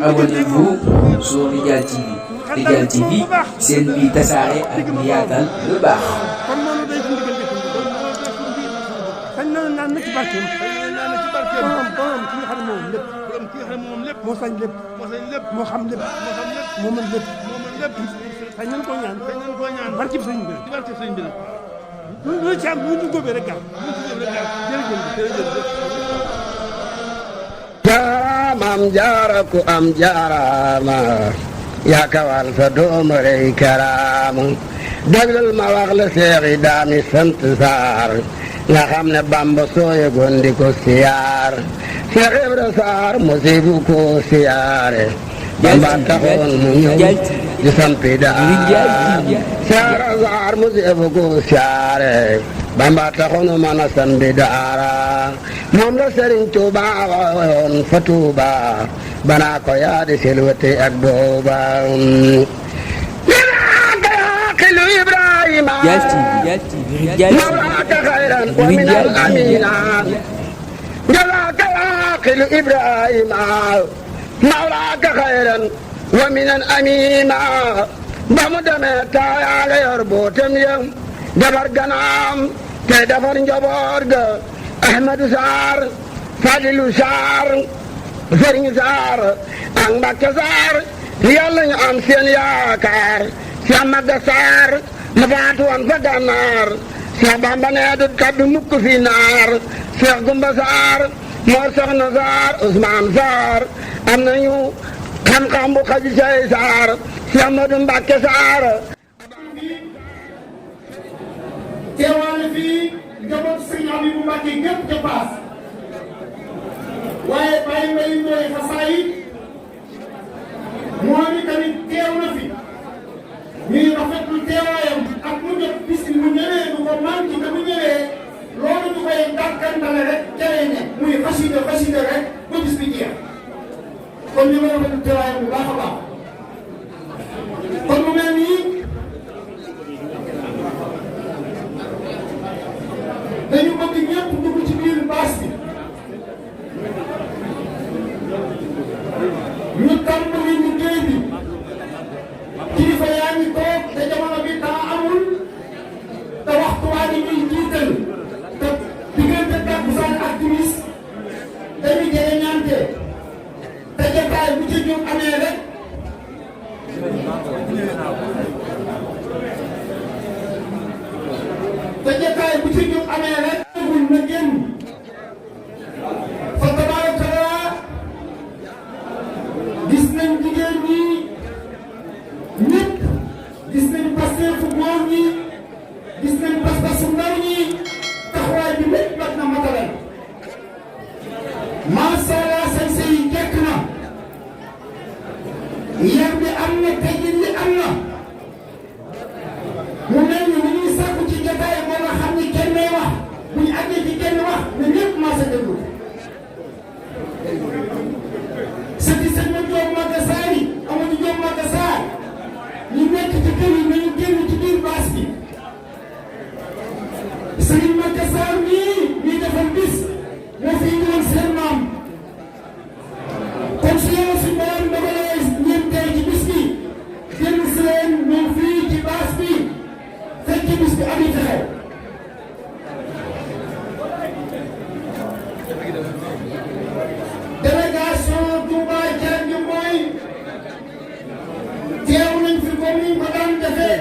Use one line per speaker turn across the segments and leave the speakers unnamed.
Abonnez-vous sur Ridial TV. Ridial TV seen bi tasaare ak yaatal lu baax.
kon noonu day suñu diggante sañ na naan na ci barkeem. borom ki nga xam ne moom lépp. moo sañ lépp. moo xam lépp. moo mën lépp. sañ nañ koo ñaan. barke bi sëñ bi. lu ci am lu ñu góobee rek gaaw. jërëjëf.
jaaraamam jaara ku am jaaraama yaa kawal sa doom rey karaama déglul ma wax la seexi daami sant saar nga xam ne bamba sooye gondi ko siyaar Seex Ibra Saar musibu ko siyaare bamba taxoon mu ñëw di sampi daar Seex Ibra Saar musibu ko siyaare bamba taxoon mu mën a sampi daara moom la Sëriñ Tuuba woon fa Tuuba banaa ko yaadi silwate ak booba nanaaka yaaqilu Ibrahima mawlaaka xayran wa min al amina jalaaka yaaqilu Ibrahima mawlaaka xayran wa min al amina ba mu demee taayaale yor bootem ya defar ganaam te defar njaboot ga Ahmadou Sarr Fadilou Sarr Serigne Sarr ak Mbacke Sarr yàlla ñu am seen yaakaar Cheikh Maga Sarr ma faatu woon fa gànnaar Cheikh Bamba nee du kaddu mukk fi naar Cheikh Gumba Sarr Mor Soxna Sarr Ousmane Sarr am nañu xam-xam bu xaju Sey Sarr Cheikh Modou Mbacke Sarr
teewal fii njaboot sëñ Abibu Mbàkke ñëpp ca paas waaye bàyyi mbay ndooy xasaayit moom tamit teew na fi ñuy rafetlu teewaayam ak mu jot bis mu ñëwee du ko manqué te bu ñëwee loolu ñu koy dàkkantale rek jëree ne muy xasida rek ba bis bi jeex kon ñu ngi rafetlu teewaayam bu baax a baax kon mu mel nii dañu bëgg ñëpp dugg ci biir baas bi ñu tàmbali liggéey bi kilifa yaa ngi toog te jamono bi temps amul te waxtu waa ni ñuy jiital te diggante takkusaan ak timis dañu jege ñante te jotaay bu ci jóg amee rek te jotaay bu ci jóg amee rek na génn fa tabaarakallah gis nañ jigéen ñi ñëpp gis nañ pasteefu góor ñi gis nañ pasteefu ndaw ñi taxawaay bi lépp mat na matalal macha allah sañse yi jekk na yar bi am na teggin li am na mu mel ni lu ñuy sàkku ci jotaay moo nga xam ni kenn may wax bu ñu àggee ci kenn wax ne ñëpp maa sa déglu sëti sëñ ma Jóob Maga Saar yi Amadou Jóob Maga Saar ñu nekk ci kër yi nañu génn ci biir baas bi sëriñ Maga Saar mii ñuy defal bis moo fi indiwoon seen maam kon su yow si borom dogalee ñeent tey ci bis bi génn seen ñëw fii ci baas bi fekk bis bi am yi taxaw délégation Touba Diagne mooy teew nañ fi comme ni ko daan defee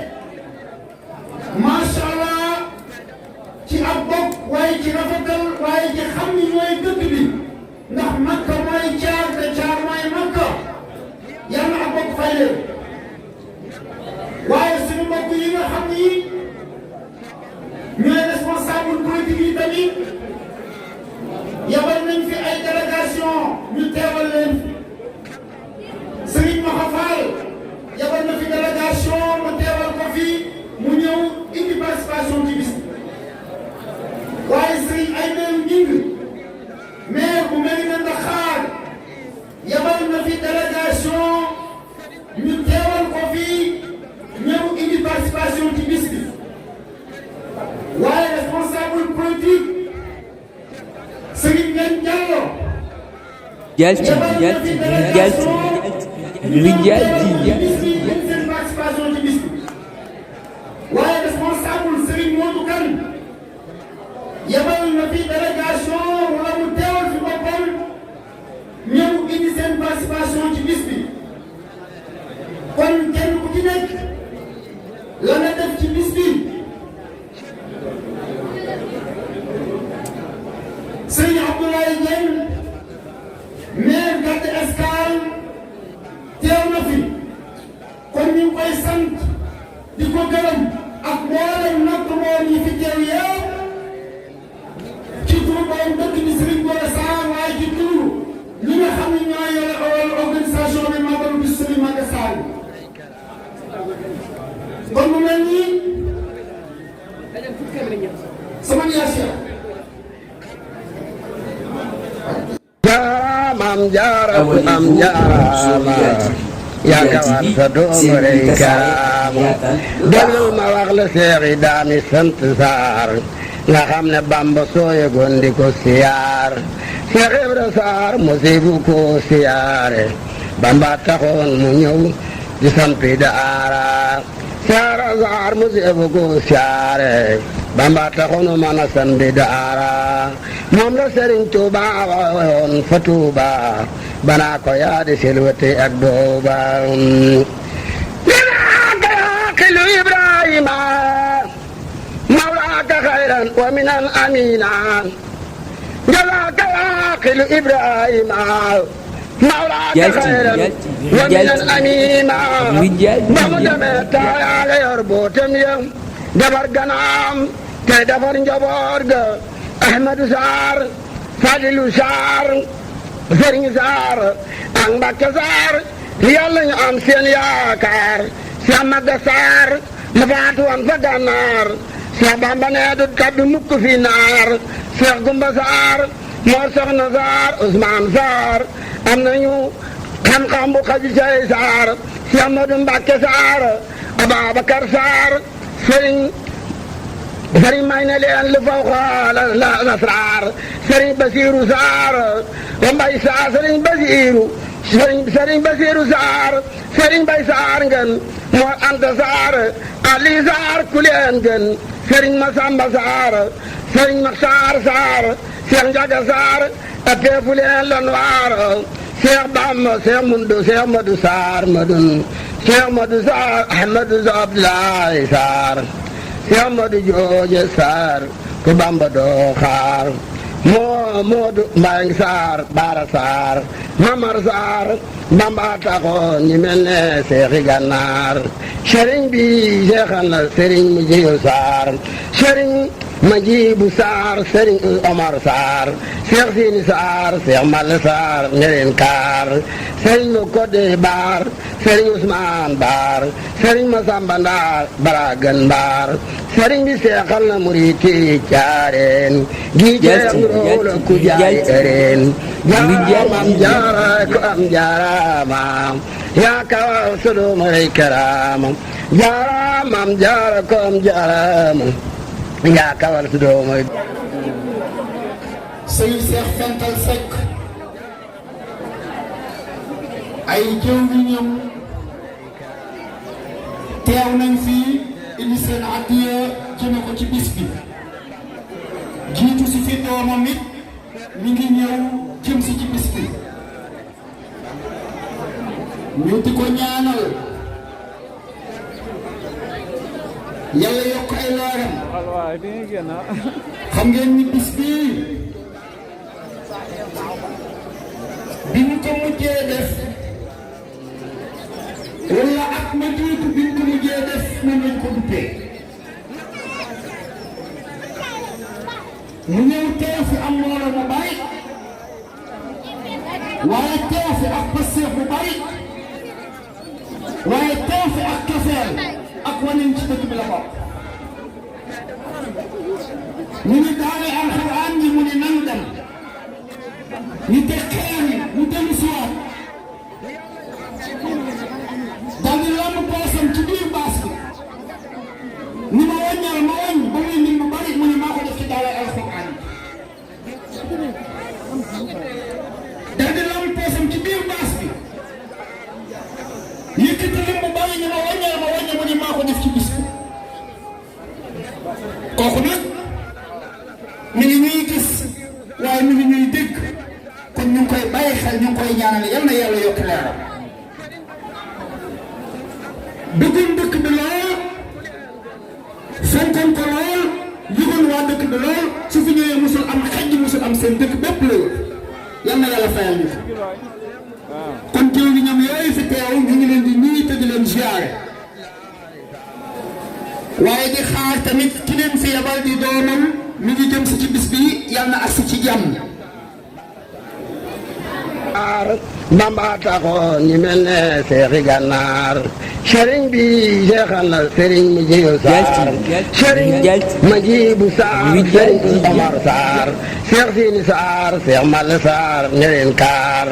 macha allah ci ab bokk waaye ci rafetal waaye ci xam ni ñooy dëkk bi ndax Makka mooy caar te caar mooy Makka yàlla ab bokk fay leen waaye suñu mbokk yi nga xam ni ñooy responsable politique yi tamit yabal nañ fi ay délégation ñu teewal leen Serigne Maxa Fall yabal na fi délégation mu teewal ko fi mu ñëw indi participation ci bis waaye Serigne ay mel ñing maire bu Mérina Dakhar yabal na fi délégation ñu teewal ko fi ñëw indi participation ci bis bi
Rijal TV
seen participation ci bis bi waaye responsable Serigne Modou Kane yebal na fi délégation wala mu teewal fi boppam ñëw indi seen participation ci bis bi kon kenn ku ci nekk la nga def ci bis bi Serigne Abdoulaye Dieng maire Gadde Escale teew na fi kon ñu ngi koy sant di ko gërëm ak mboolem natt moom yi fi teew yëpp ci turu borom dëkk bi Serigne Gora Sarr waaye ci turu ñi nga xam ne ñoo yore organisation bi Màggalu bis Serigne Maga Sarr kon mu mel nii sama yaasiya
jaaraamam jaaraamam jaaraama yaa kawar sa doomu rey kaama déglul ma wax la seexi daami sant Saar nga xam ne Bamba sooye gondi ko siyaar Seex Ibra Saar musibu ko siyaare Bamba taxoon mu ñëw di sampi daara Seex Saar musibu ko siyaare Bamba taxoon mu mën a sampi daara moom la Sëriñ Tuuba woon fa Tuuba banaa ko yaadi silwati ak dooba ninaaka yaaqilu Ibrahima mawlaaka xayran wa minan amina jalaaka yaaqilu Ibrahima mawlaaka xayran wa minan amina ba mu demee taayaale yor bootem ya defar ganaam te defar njaboot ga Ahmadou Sarr Fadilou Sarr Serigne Sarr ak Mbacke Sarr yàlla ñu am seen yaakaar Cheikh Maga Sarr ma faatu woon fa gànnaar Cheikh Bamba nee du tabbi mukk fi naar Cheikh Gumba Sarr Mor Soxna Sarr Ousmane Sarr am nañu xam-xam bu xaju cay Sarr Cheikh Modou Mbacke Sarr Ababacar Sarr Serigne may na leen lu faw xaala la nasraar Serigne Basiru Sarr Mbay Sarr Serigne Basiru Sarr Serigne Mbay Sarr ngeen Mor Anta Sarr Ali Sarr ku leen gën Serigne Masamba Sarr Serigne Maxtaar Sarr Cheikh Njaga Sarr a teefu leen lan waar Cheikh Bamba Cheikh Mundu Cheikh Madu Sarr Madun Cheikh Madu Sarr Ahmadu Abdoulaye Sarr Cheikh Modou Jooje Sarr ku Bamba doo xaar Moodu Mbayang Sarr Baara Sarr Mamar Sarr Bamba taxoon ñi mel ne Seexi Gànnaar sëriñ bi seexal na sëriñ mu jiyo Sarr sëriñ Majibu Sarr sëriñ Omar Sarr Seex Siini Sarr Seex Malle Sarr ñereen kaar sëriñ mu Kodde Baar sëriñ Ousmane Baar sëriñ Masamba Ndaar Baragan Baar sëriñ bi seexal na muriti caareen gi jeex rool ku jaay ëreen jaaraamam jaara ko am jaaraamam yaa kawaw sodoo ma rey karaamam jaaraamam jaara ko am jaaraamam yaa kawal sodoo ma
Sëriñ Seex Fental Seck ay jëw wi ñëw teew nañ fii indi seen addiya jëme ko ci bis bi jiitu si fi doomam it mi ngi ñëw jëm si ci bis bi ñu di ko ñaanal yàlla yokk ay leeram xam ngeen ni bis bii bi ñu ko mujjee def wala ak ma jiitu bi ñu ko mujjee def moom lañ ko duppee mu ñëw teew fi am mbooloo mu bari waaye teew fi ak passeef bu bari waaye teew fi ak cofeel ak wanin ci dëkk bi la bokk ñu ni daara alxuraan ji mu ni nanu dem ñu teg xeer yi ñu dellu si waat daal di lamb poosam ci biir baas bi ni ma wàññal ma wàññ ba muy nit mu bari mu ni maa ko def ci daara alxuraan daal di lamb ñu ngi koy ñaanal yal na yàlla yokk leeram bëggoon dëkk bi lool fonkoon ko lool yëgoon waa dëkk bi lool su fi ñëwee musul am xaj musul am seen dëkk bépp la yal na yàlla fayal ñu kon jëw gi ñoom yooyu fi teew ñu ngi leen di nuyu te di leen ziare waaye di xaar tamit ki leen fi yabal di doomam mi ngi jëm si ci bis bi yal na agsi ci jàmm
Bamba taxoon ñi mel ne Seexi Gànnaar sëriñ bi jeexal na sëriñ mu jiw Saar sëriñ ma jibu Saar sëriñ Omar Saar Seex Siini Saar Seex Malle Saar ñereen kaar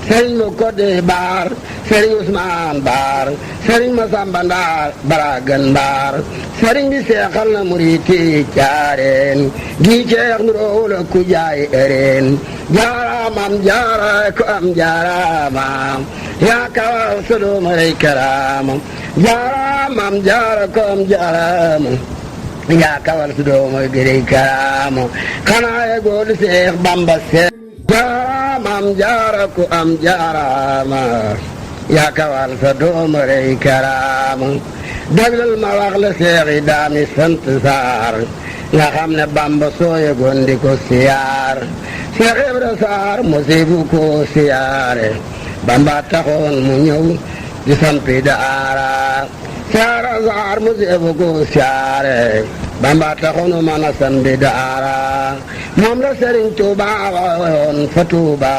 sëriñ ma Kodde Baar sëriñ Usmaan Baar sëriñ ma Samba Ndaar Baragan Baar sëriñ bi seexal na muriti caareen gi ceex nu roowul ku jaay ereen jaaraamam jaara ko am jaaraamam yaa kawaw sodoma rey karaamam jaaraamam jaara ko am jaaraamam yaa kawal sodoma rey karaamam xanaa ye góodu Seex Bamba seex jaaraamam jaara ko am jaaraama yaa kawal sodoma rey karaamam déglul ma wax la Seex yi daami sant Saar nga xam ne Bamba sooye gondi ko siyaar Seex Ibra Saar musibu ko siyaare Bamba taxoon mu ñëw di sampi daara Seex Saar musibu ko siyaare Bamba taxoon mu mën a sampi daara moom la Sëriñ Tuuba woon fa Tuuba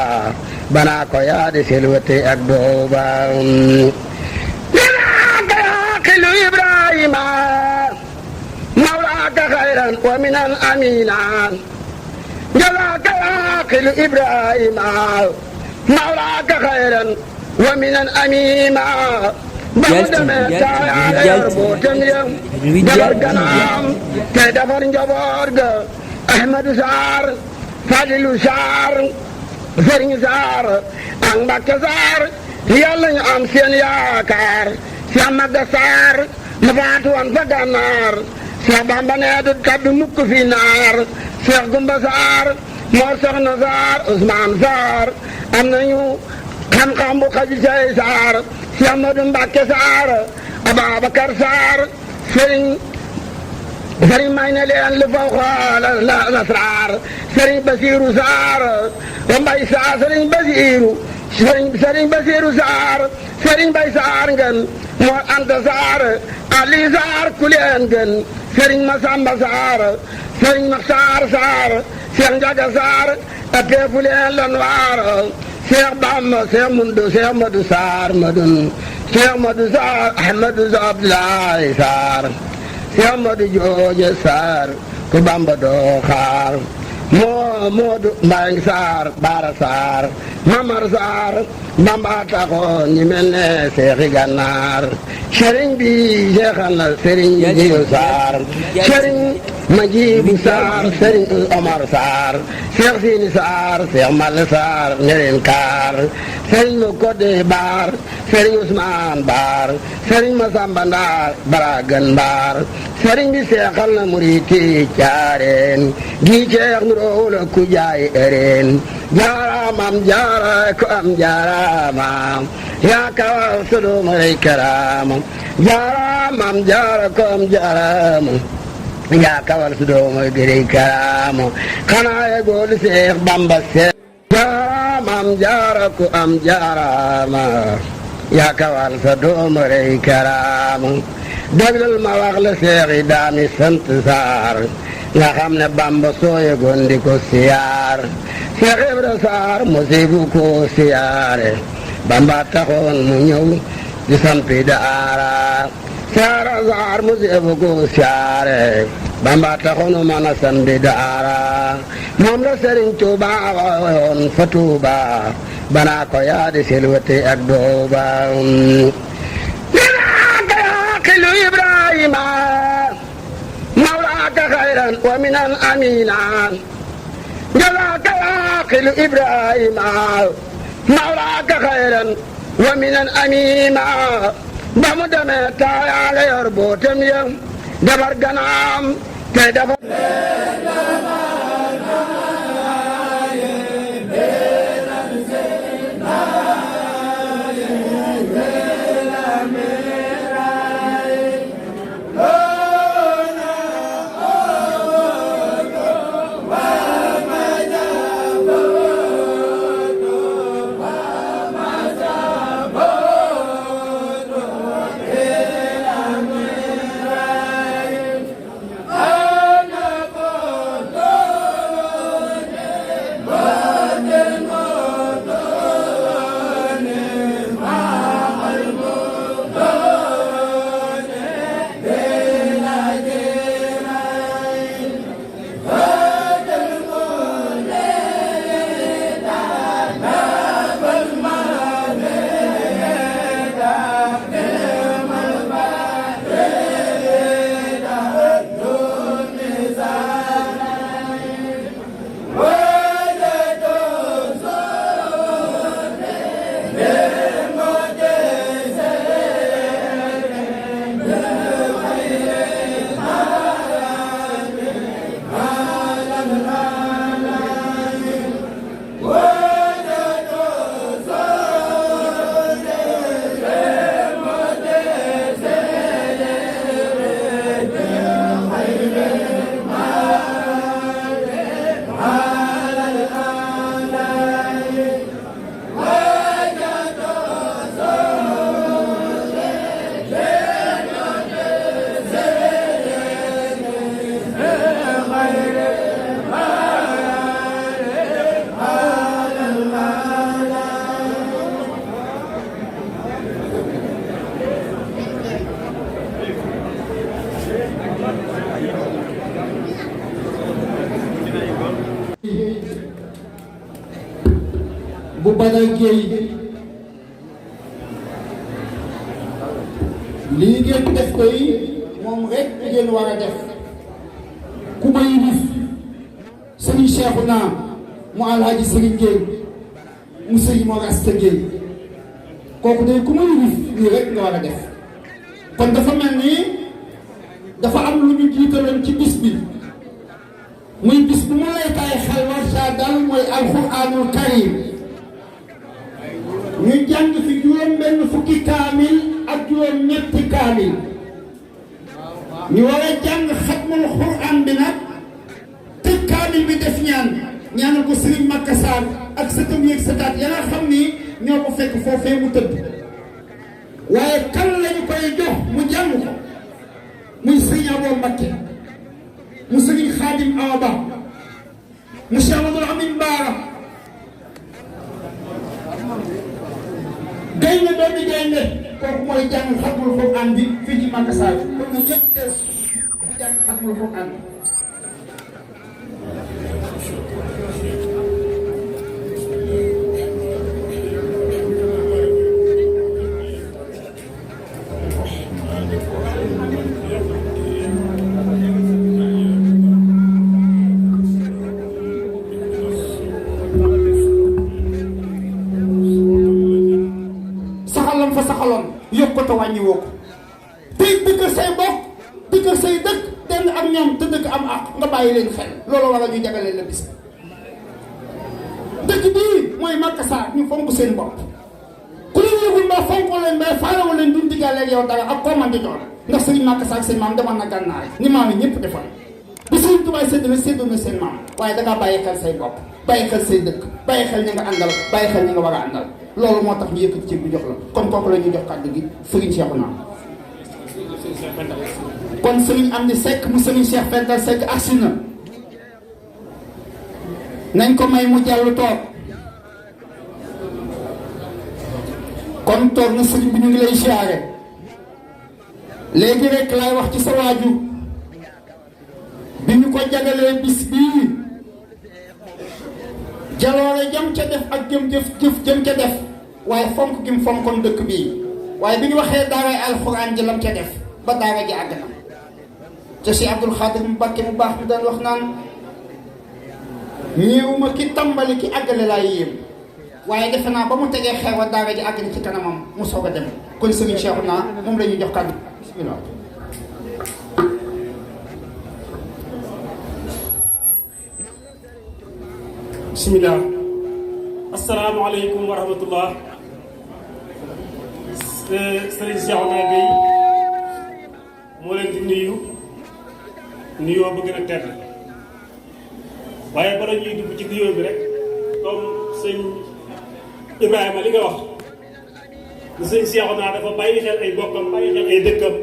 banaa ko yaadi silwati ak dooba qilu Ibrahima mawlaaka xayran wa minan amina جزاك العاقل إبراهيم مولاك خيرا ومن الأميمة بعد ما تعالى يربوتن جبر كلام تدفر جبرج أحمد سار فضل سار فرين سار أنبك سار يلا أمسين ياكار سيامك سار مفاتوان فقنار سيابان بنادو تبدو مك في نار Seex Gumba Saar moo soxna Saar Usmaan Saar am nañu xam-xam bu xaju cay Saar Seex Madu Mbàkke Saar Ababakar Saar sëriñ may na leen lu faw xool lasraar sëriñ Basiiru Saar Mbay Saar sëriñ Basiiru Saar sëriñ Bay Saar ngeen moo Anta Saar Ali Saar ku leen gën sëriñ Masamba Saar sëriñ Maxtaar Saar Seex Njaga Saar a teefu leen lan waar Seex Bamba Seex Mundu Seex Madu Saar madun Seex Madu Saar Ahmadu Abdulaay Saar Seex Madu Jooje Saar ku Bamba doo xaar Moodu Mbayang Saar Baara Saar Mamar Saar Bamba taxoon ñi mel ne Seexi Gànnaar sëriñ bi jeexal na sëriñ jiw Saar sëriñ ma jibu Saar sëriñ Omar Saar Seex Siini Saar Seex Malle Saar ñereen kaar sëriñ ma Kodde Baar sëriñ Usmaan Baar sëriñ ma Samba Ndaar Baragan Baar sëriñ bi seexal na muriti caareen gi ceex nu roowul ku jaay ereen jaaraamam jaara ko am jaaraamam yaa kawaw sodoma rey karaamam jaaraamam jaara ko am jaaraamam yaa kawal sodoma rey karaamam xanaa ye góodu Seex Bamba seex jaaraamam jaara ko am jaaraama yaa kawal sodoma rey karaamam déglul ma wax la Seex yi daami sant Saar nga xam ne Bamba sooye gondi ko siyaar Seex Ibra Saar musibu ko siyaare Bamba taxoon mu ñëw di sampi daara Seex Saar musibu ko siyaare Bamba taxoon mu mën a sampi daara moom la Sëriñ Tuuba woon fa Tuuba banaa ko yaadi silwati ak dooba qilu Ibrahima mawlaaka xayran wa minan amina جزاك العاقل إبراهيم مولاك خيرا ومن الأميمة بمدمة تعالى يربوتم يم دبر قنام تدبر
Guèye lii ngeen def koy moom rek ngeen war a def ku ma yilif Serigne Cheikhouna mu Alhaji Serigne Guèye mu Serigne Mor Asta Guèye kooku day ku ma yilif lii rek nga war a def kon dafa mel ni dafa am lu ñu jiitaloon ci bis bi muy bis bu ma lay tay xel war saa dal mooy alxuraanul karim ñu jàng fi juróom benn fukki kaamil ak juróom ñetti kaamil ñu war a jàng xatmul xuraan bi nag tëj kaamil bi def ñaanal ko Serigne Makka Sarr ak sëtam yeeg sëtaat ya nga xam ni ñoo ko fekk foofee mu tëdd waaye kan lañu koy jox mu jàng ko muy Serigne Abo Mbacké mu Serigne Khadim Awa Ba mu Cheikh Amadou Amin Baara gaynde doomi gaynde kooku mooy jàng xatmul Qur'an bi fii ci Makka Sarr kon na ñëpp teew jàng xatmul Qur'an fa saxaloon yokk ko te wàññi woo ko tey dëkkal say bokk dëkkal say dëkk denn ak ñoom te dëkk am àq nga bàyyi leen xel loolu war a ñu jagalee la bis dëkk bii mooy Makka Sarr ñu fonk seen bopp ku leen yëgul mbaa fonkoo leen mbaa faalewu leen duñ diggaaleeg yow dara ak koo man di doon ndax Serigne Makka Sarr seen maam demoon na gànnaar ni maam yi ñëpp defoon bi Serigne Touba séddale séddoo na seen maam waaye dangaa bàyyi xel say bopp bàyyi xel say dëkk bàyyi xel ñi nga àndal bàyyi xel ñi nga war a àndal loolu moo tax ñu yëkkati ci bi jox la kon kooku la ñuy jox kàddu gi Serigne Cheikhouna kon Serigne Amdi Seck mu Serigne Cheikh Fental Seck agsi na nañ ko may mu jàll toog kon toog na Serigne bi ñu ngi lay siyaare léegi rek laay wax ci sa waaju bi ñu ko jagalee bis bii jaloore jëm ca def ak jëm ca def waaye fonk gi mu fonkoon dëkk bii waaye bi ñu waxee daaray alxuraan ji lam ca def ba daara ji àgg na te si Abdul Xaadir Mbàkke mu baax mi daan wax naan ñëwuma ki tàmbali ki àggale laa yéem waaye defe naa ba mu tegee xeer wa daara ji àgg na ci kanamam mu soog a dem kon Serigne Cheikhouna moom la ñuy jox kàddu bismillah
bismillah asalaamaaleykum wa rahmatullah Serigne Cheikhouna Guèye moo leen di nuyoo ba gën a tedd waaye bala ñuy dugg ci nuyoo bi rek comme sëñ Ibrahima li nga wax lu sëñ Cheikhouna dafa bàyyi xel ay bokkam bàyyi xel ay dëkkam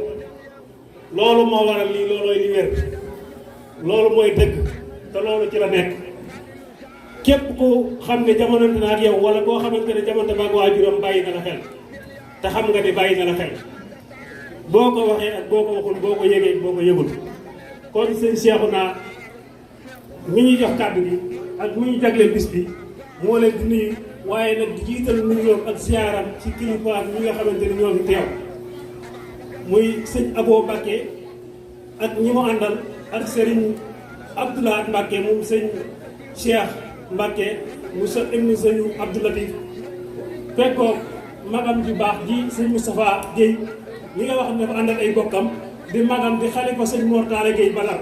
loolu moo waral lii loolooy li wér loolu mooy dëgg te loolu ci la nekk képp ku xam ne jamonante na ak yow wala koo xamante ne jamonante ba ak waajuram bàyyi na la xel te xam nga ne bàyyi na la xel boo ko waxee ak boo ko waxul boo ko yëgee boo ko yëgul kon sëñ Cheikhouna mi ñuy jox kàddu gi ak mi ñu jagleel bis bi moo leen di nuyu waaye nag di jiital nuyoom ak siyaaram ci kilifa ñi nga xamante ne ñoo fi teew muy sëñ Abo Mbacké ak ñi mu àndal ak Serigne Abdoulaye Mbacké moom sëñ Cheikh Mbacké mu sa ibnu sëñ Abdou Latif fekkoo magam ju baax ji sëñ Moustapha Guèye ñi nga wax ne dafa ànd ak ay bokkam di magam di xalifa sëñ Mortala Guèye Badar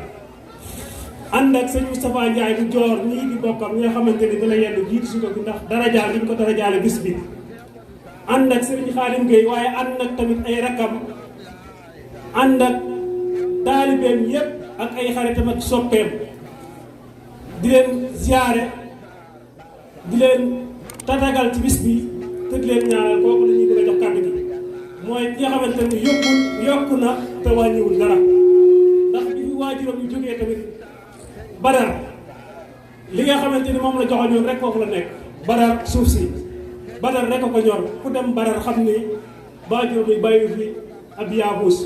ànd ak sëñ Moustapha Ndiaye bu joor ñii di bokkam ñi nga xamante ni dina yenn jiitu si ko ndax darajaal li ñu ko darajaale bis bi ànd ak sëriñ Khadim Guèye waaye ànd ak tamit ay rakam ànd ak taalibeem yépp ak ay xaritam ak soppeem di leen ziyaare di leen tatagal ci bis bi te di leen ñaanal kooku la ñuy bëgg a jox kàddu gi mooy ki nga xamante ni yokku na te wàññiwul dara ndax bi fi waajuram yu jógee tamit Badar li nga xamante ni moom la joxoñoon rek foofu la nekk Badar suuf si Badar rek a ko ñor ku dem Badar xam ni waajuram yi bàyyi fi ab yaabuus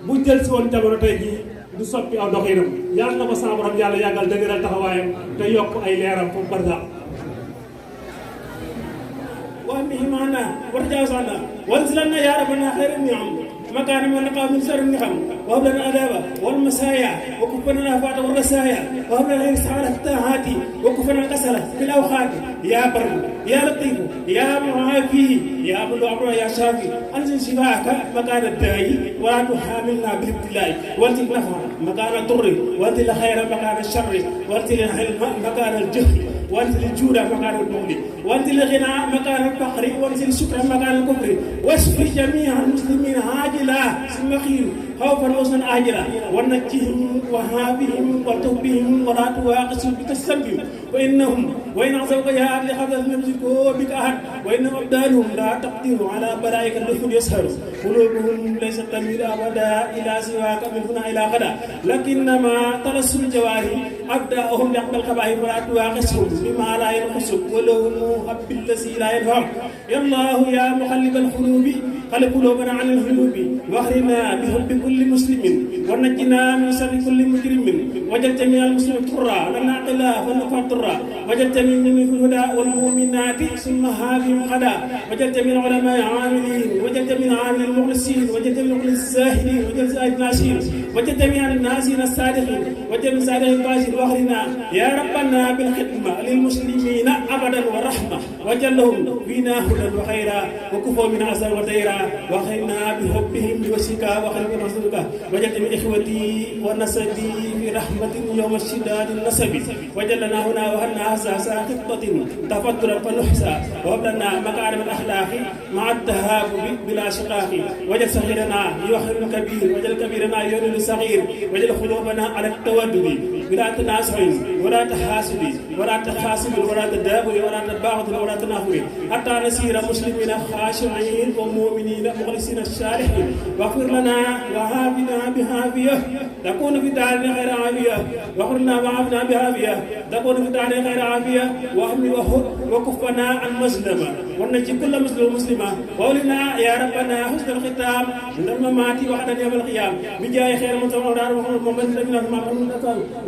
bu jël si woon jamono tey jii du soppi aw doxinam yàlla na ko sama borom yàlla yàggal dëgëral taxawaayam te yokk ay leeram foofu barsax بهم عنا وتجاوز عنا وانزل لنا يا ربنا خير النعم مكان ما نقع من شر النعم وهب لنا الاداب والمسايا وكفنا الافات والرسايا وهب لنا استعانه في الطاعات وكفنا الكسل في الاوقات يا بر يا لطيف يا معافي يا ابو العمر يا شافي انزل شفاءك مكان الداعي ولا تحاملنا بالابتلاء وانزل نفع مكان الضر وانزل خير مكان الشر وانزل العلم مكان الجهل وانزل الجود مكان البغي وانزل الغنى مكان الفقر وانزل الشكر مكان الكفر واشف جميع المسلمين عاجلا ثم خير خوفا وحزنا عاجلا ونجهم وهابهم وتوبهم ولا تواقسوا بتسبهم وان عصوك يا اهل خبث يمسكوا بك احد وان ابدانهم لا تقدر على بلائك الدخول يسهر قلوبهم ليست تميل ابدا الى سواك من هنا الى غدا لكنما ترسل الجوارح ابداهم لقب القبائل ولا تواقسهم بما لا ينقصك ولهم حب الذي لا ينفع يا الله يا مقلب القلوب قلب قلوبنا عن الهلوب واخرنا بحب كل مسلم ونجنا من شر كل مجرم وجل جميع المسلمين طرا لنا اعتلا فنفع طرا وجل جميع الهدى والمؤمنات ثم هابهم غدا وجل جميع العلماء عاملين وجل جميع عامل المخلصين وجل جميع الزاهدين وجل زاهد الناشين وجل جميع الناسين الصادقين وجل صادق الباشر واخرنا يا ربنا بالخدمه للمسلمين ابدا ورحمه وجل لهم فينا هدى وخيرا وكفوا من عذاب وديرا وخيرنا بحبهم بوجهك وخير رسولك وجل من اخوتي ونسبي في رحمه يوم الشداد النسب وجلنا هنا وهنا اساسا خطه تفضلا فنحسى وهب لنا مكارم الاخلاق مع التهاب بلا شقاق وجل صغيرنا يوحر الكبير وجل كبيرنا يولد الصغير وجل قلوبنا على التودد بلا تنازع ولا تحاسد ولا تخاصم ولا تدابر ولا تباغض ولا تنافر حتى نسير مسلمين خاشعين ومؤمنين مخلصين الصالحين واغفر لنا وهابنا بهافيه تكون في دارنا خير عافيه واغفر لنا وعافنا بهافيه تكون في دارنا خير عافيه واحمي وكفنا عن مظلمه ونجي كل مسلم ومسلمه وولنا يا ربنا حسن الختام من الممات وحدا يوم القيامه بجاه خير من سمع ودار محمد نبينا محمد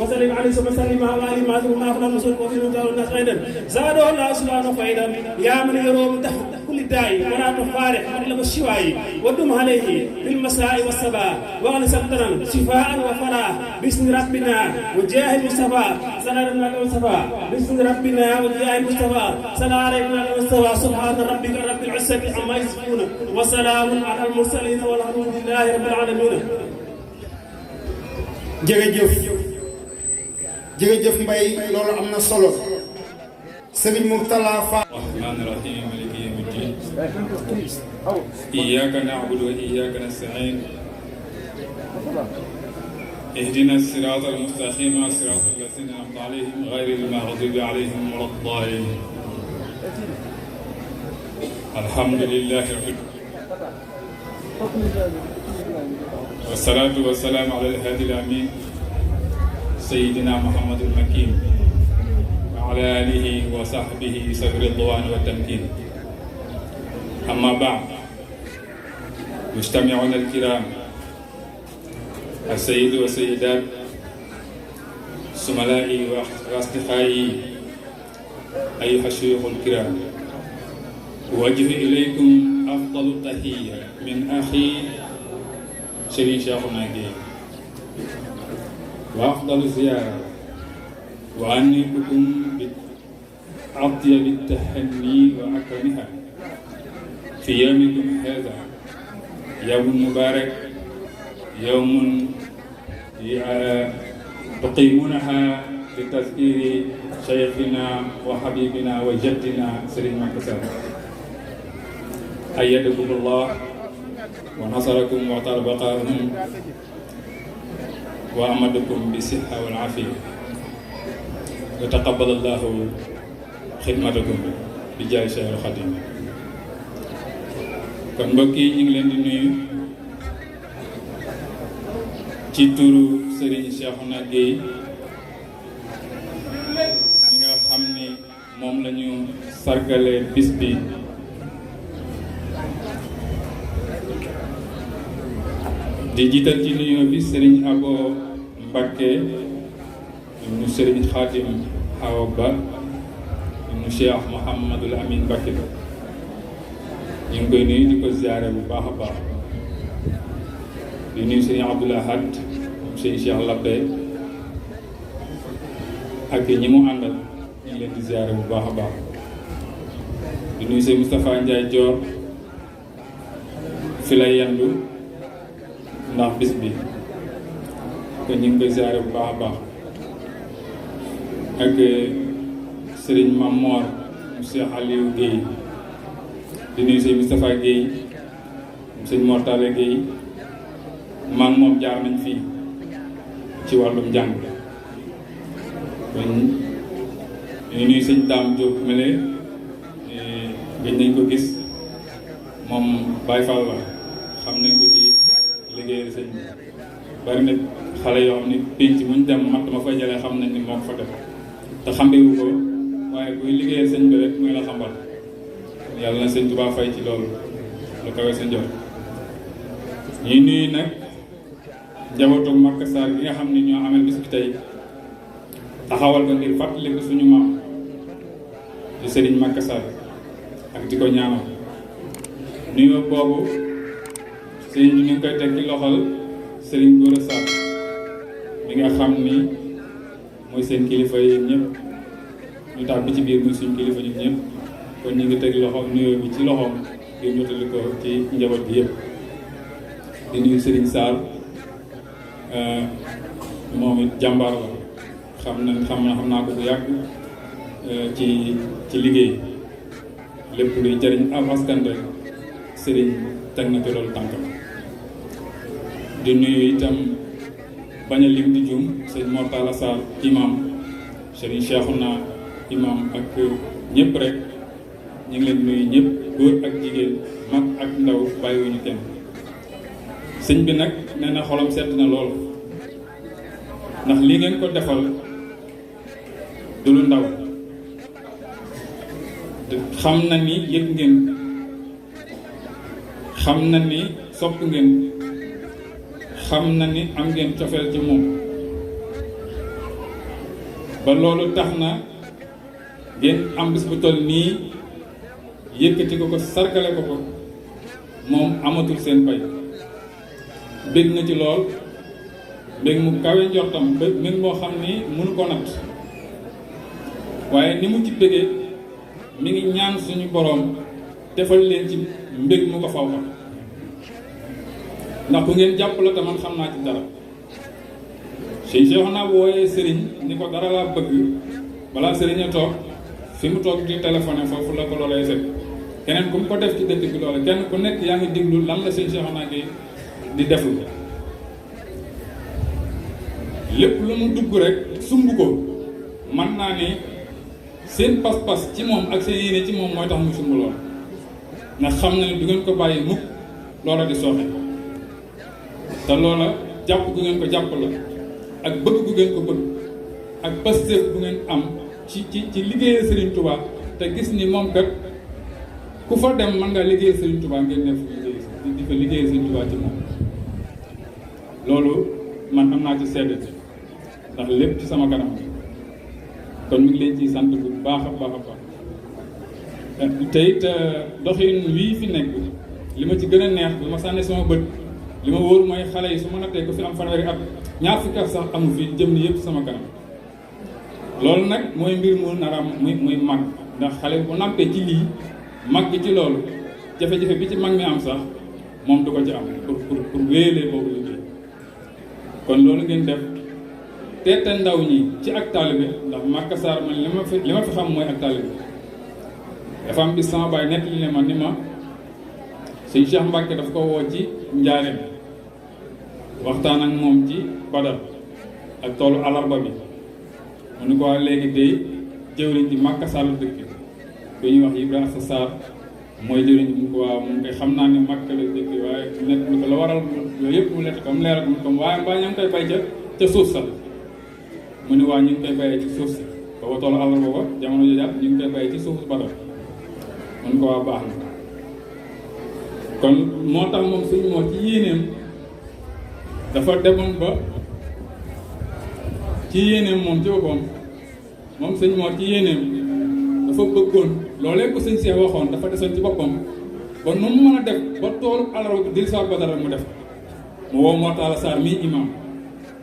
وسلم عليه وسلم على اله وصحبه ما افضل المسلمين وفي الناس ايضا زاده الله سبحانه فائدا يا من يروم تحت كل داعي ولا تفارق مطلب الشواي ودم عليه في المساء والصباح واغل سلطنا شفاء وفلاح باسم ربنا وجاه المصطفى صلى الله عليه وسلم باسم ربنا وجاه المصطفى صلى علينا المصطفى سبحان ربك رب العزه عما يصفون وسلام على المرسلين والحمد لله رب العالمين.
jërëjëf Mbaye loolu am na solo Serigne Mourtala Fall.
rahmaani rahiim maliki yawmi ddiin iyyaaka na'budu wa iyyaaka nasta'iin ihdina siraata al-mustaqiima siraata allaziina an'amta alayhim ghayril maghduubi alayhim wa lad-daalliin alhamdulillaahi rabbil aalamiin wa salaatu wa salaamu ala al-haadi al-amiin سيدنا محمد المكين وعلى آله وصحبه سبر الرضوان والتمكين أما بعد مجتمعون الكرام السيد والسيدات زملائي وأصدقائي أيها الشيوخ الكرام أوجه إليكم أفضل التحية من أخي شريف شيخنا جي وأفضل زيارة وأنيكم بأطيب التهني وأكرمها في يومكم هذا يوم مبارك يوم تقيمونها لتذكير شيخنا وحبيبنا وجدنا سيرين مكسر أيدكم الله ونصركم وطال بقاءكم وأمدكم بالصحة والعافية وتقبل الله خدمتكم بجاه Cheikh Khadim kon mbokk yi ñu ngi leen di nuyu ci turu Serigne Cheikhouna Gueye mi nga xam ni moom la ñu sargale bis bi di jiital ci nuyoo bi Serigne Abo Mbacké ibnu Serigne Khadim Awa Ba ibnu Cheikh Mouhamadul Amin Mbacké ñu ngi koy nuyu di ko ziare bu baax a baax di nuyu sëñ Abdoul Ahad sëñ Cheikh Lappé ak ñi mu àndal ñu ngi leen di ziare bu baax a baax di nuyu sëñ Moustapha Ndiaye Dior fi la yendu ndax bis bi kon ñu ngi koy ziare bu baax a baax ak Serigne Mamor Cheikh Aliou Guèye di nuyu sëñ Moustapha Guèye sëñ Mortale Guèye maa ngi moom jaar nañ fii ci wàllum njàng kon ñu nuyu sëñ Dame Diop mele gëj nañ ko gis moom Baye Fall la xam nañ ko ci liggéeyal sëñ bi bari na xale yoo xam ni pénc muñ dem matt ma fay jëlee xam nañ ni moo ko fa def te xambewu ko waaye kuy liggéeyal sëñ bi rek muy la xambal yàlla na sëñ Tuubaa fay ci loolu lu kawe sa njort ñuy nuyu nag njabootu Maka Sarr gi nga xam ne ñoo amee bis bi tey taxawal ko ngir fàttaliku suñu maam di Serigne Maka Sarr ak di ko ñaanal nuyoo boobu sëriñ bi ñu ngi koy teg ci loxol Serigne Gora Sarr mi nga xam ni mooy seen kilifa yi ñëpp ñu tax bi ci biir muy suñu kilifa ñun ñëpp kon ñu ngi teg loxo nuyoo bi ci loxoom ngir jotali ko ci njaboot bi yëpp di nuyu Serigne Sarr moom it jàmbaar la xam naa ko bu yàgg ci liggéey lépp luy jëriñ am askan rek Serigne teg na ci loolu tànkam di nuyu itam bañ a lim di jum sëñ Mortala Sarr imam Serigne Cheikhouna imam ak ñëpp rek ñu ngi leen nuyu ñëpp góor ak jigéen mag ak ndaw bàyyiwuñu kenn sëñ bi nag nee na xolam sedd na lool ndax lii ngeen ko defal du lu ndaw xam na ni yëg ngeen xam na ni sopp ngeen xam na ni am ngeen cofeel ci moom ba loolu tax na ngeen am bis bu toll nii yëkkati ko sargale ko moom amatul seen pay bég na ci lool bég mu kawe njortam bég moo xam ni mënu ko natt waaye ni mu ci bégee mi ngi ñaan suñu boroom defal leen ci mbég mu ko faw fa ndax ku ngeen jàpp la te man xam naa ci dara sëñ Cheikh naa bu wooyee sëriñ ni ko dara laa bëgg balaa sëriñ a toog fi mu toog di téléphoné foofu la ko loolee set keneen ku mu ko def ci dëkk bi loole kenn ku nekk yaa ngi diglu lan la sëñ Cheikh naa di deflu lépp lu mu dugg rek sumb ko man naa ne seen pas-pas ci moom ak seen yéene ci moom mooy tax mu sumb lool ndax xam na ne du ngeen ko bàyyi mukk loola di sooxe te loola jàpp gu ngeen ko jàpp la ak bëgg gu ngeen ko bëgg ak pasteef bu ngeen am ci liggéeyal Serigne Touba te gis ni moom kat ku fa dem mën ngaa liggéeyal Serigne Touba ngeen def di fa liggéeyal Serigne Touba ci moom loolu man am naa ci sedd ndax lépp ci sama kanam kon mi ngi leen ciy sant bu baax a baax a baax te it doxin wii fi nekk li ma ci gën a neex li ma sànni sama bët li ma wóor mooy xale yi su ma nattee ko fi am fanweeri at ñaar fukki at sax amu fi jëm ni yëpp sama kanam loolu nag mooy mbir mu naram muy mag ndax xale bu nampee ci lii mag gi ci loolu jafe-jafe bi ci mag mi am sax moom du ko ci am pour wéyalee boobu liggéey kon loolu ngeen def teete ndaw ñi ci ak taalibe ndax Maka Sarr man li ma fi xam mooy ak taalibe dafa am bis sama baay nekk li ne ma ni ma sëñ Cheikh Mbacke daf ko woo ci njaareem waxtaan ak moom ci Badar ak toolu alarba bi mu ni ko waa léegi tey jëwriñ ci Maka Sarr la dëkk ku ñuy wax Ibrahima Sarr mooy jëwriñ mu ko waaw mu koy xam naa ne Maka la dëkk waaye net ni ko la waral yooyu yëpp mu lett ko mu leeral mu ko waaye mbaa ña ngi koy bay ca suuf sa mu ni waa ñu ngi koy bayee ci suuf si booba toolu alarba ba jamono jooju ñu ngi koy bayee ci suuf Badar mun ko waa baax na kon moo tax moom suñu moo ci yéeneem dafa demoon ba ci yéeneem moom ci boppam moom sëñ moo ci yéeneem dafa bëggoon loolee ko sëñ Cheikh waxoon dafa desoon ci boppam ba nu mu mën a def ba toolu alarba bi dellusiwaat ba dara mu def mu woo Mortala Sarr mii imam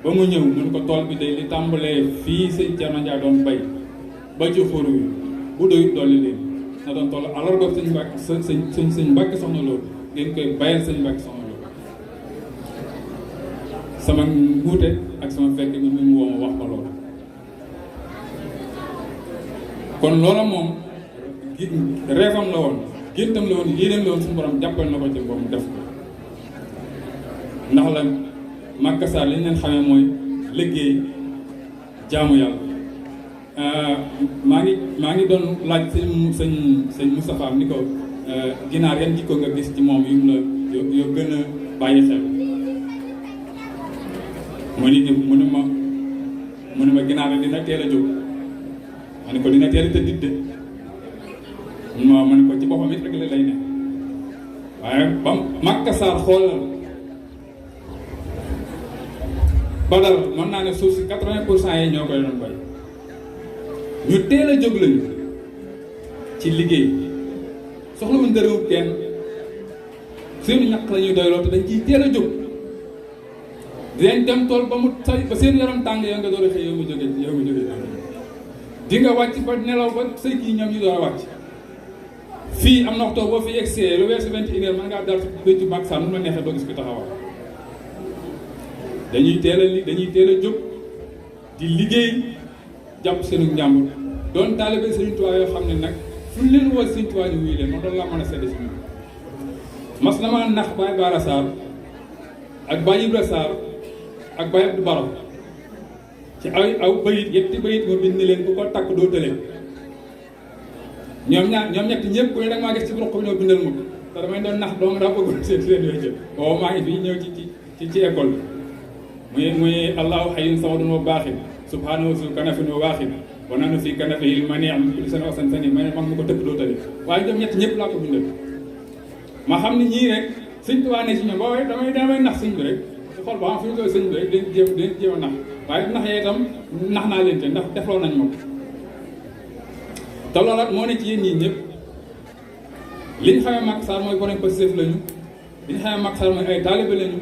ba mu ñëw mun ko tool bi day li tàmbalee fii sëñ Thierno Ndiaye doon bay ba ci xur wi bu doyut dolli leen na doon toll alarba sëñ Mbàkke sëñ Mbàkke soxna loolu ngeen koy bayal sëñ Mbàkke soxna loolu sama nguute ak sama fekk mi mu woo ma wax ma loolu kon loola moom reefam la woon géntam la woon yéeneem la woon suñu borom jàppal na ko ci boobu def ko ndax la Maka Sarr li ñu leen xamee mooy liggéey jaamu yàlla maa ngi doon laaj sëñ Moustapha ni ko ginaar yan jikko nga gis ci moom yu mu la yoo gën a bàyyi xel mu ne ma ginaar dina teel a jóg ma ne ko dina teel a tëddit de ma ne ko ci boppam it rek la lay ne waaye ba Maka Sarr xoolal Badar mën naa ne suuf si 80% yi ñoo koy doon bay ñu teel a jóg lañu ci liggéey soxlawuñ dërëmu kenn seenu ñaq la ñuy doyloo te dañ ciy teel a jóg dinañ dem tool ba mu say ba seen yaram tàng yow nga door a xëy yow mu jóge di nga wàcc ba nelaw ba say kii ñoom ñu door a wàcc fii am na waxtu boo fi egsee lu weesu 21 heures mën ngaa dal ci bëccu Maka Sarr nu ma neexee doo gis ko taxawal dañuy teel a jóg di liggéey jàpp seenu njàmbur doon taalibe Sëriñ Tuubaa yoo xam ne nag fu ñu leen woo Sëriñ Tuubaa ñu wuyu leen moom doon laa mën a sedd si ñun mas na maa nax Baye Bara Sarr ak Baye Ibra Sarr ak Baye Abdou Baro ci aw bayit yetti bayit moo bind ni leen ku ko takk doo tële ñoom ñett ñëpp ku ne danga maa gis ci ruq bi ñoo bindal ma ko te damay doon nax doo nga daa bëggoon seen yooyu jël oo maa ngi fii ñëw ci école bi muy allahu hayyun samadun wa baaxin subhanahu su kanafin wa waaxin wa nanu fi kanafihil mani'am kulli sana wasan sani ma ne mag mu ko tëkk doo tële waaye ñoom ñett ñëpp laa ko bindal ma xam ne ñii rek Sëñ Tuubaa ne ci ñoom waaye damay nax sëñ bi rek su xool ba xam fi ñu koy sëñ bi rek dañ jéem a nax waaye nax yee itam nax naa leen te ndax defloo nañ ma ko te loolaat moo ne ci yéen ñii ñëpp li ñu xamee Maka Sarr mooy borom Pastef lañu li ñu xamee Maka Sarr mooy ay taalibe lañu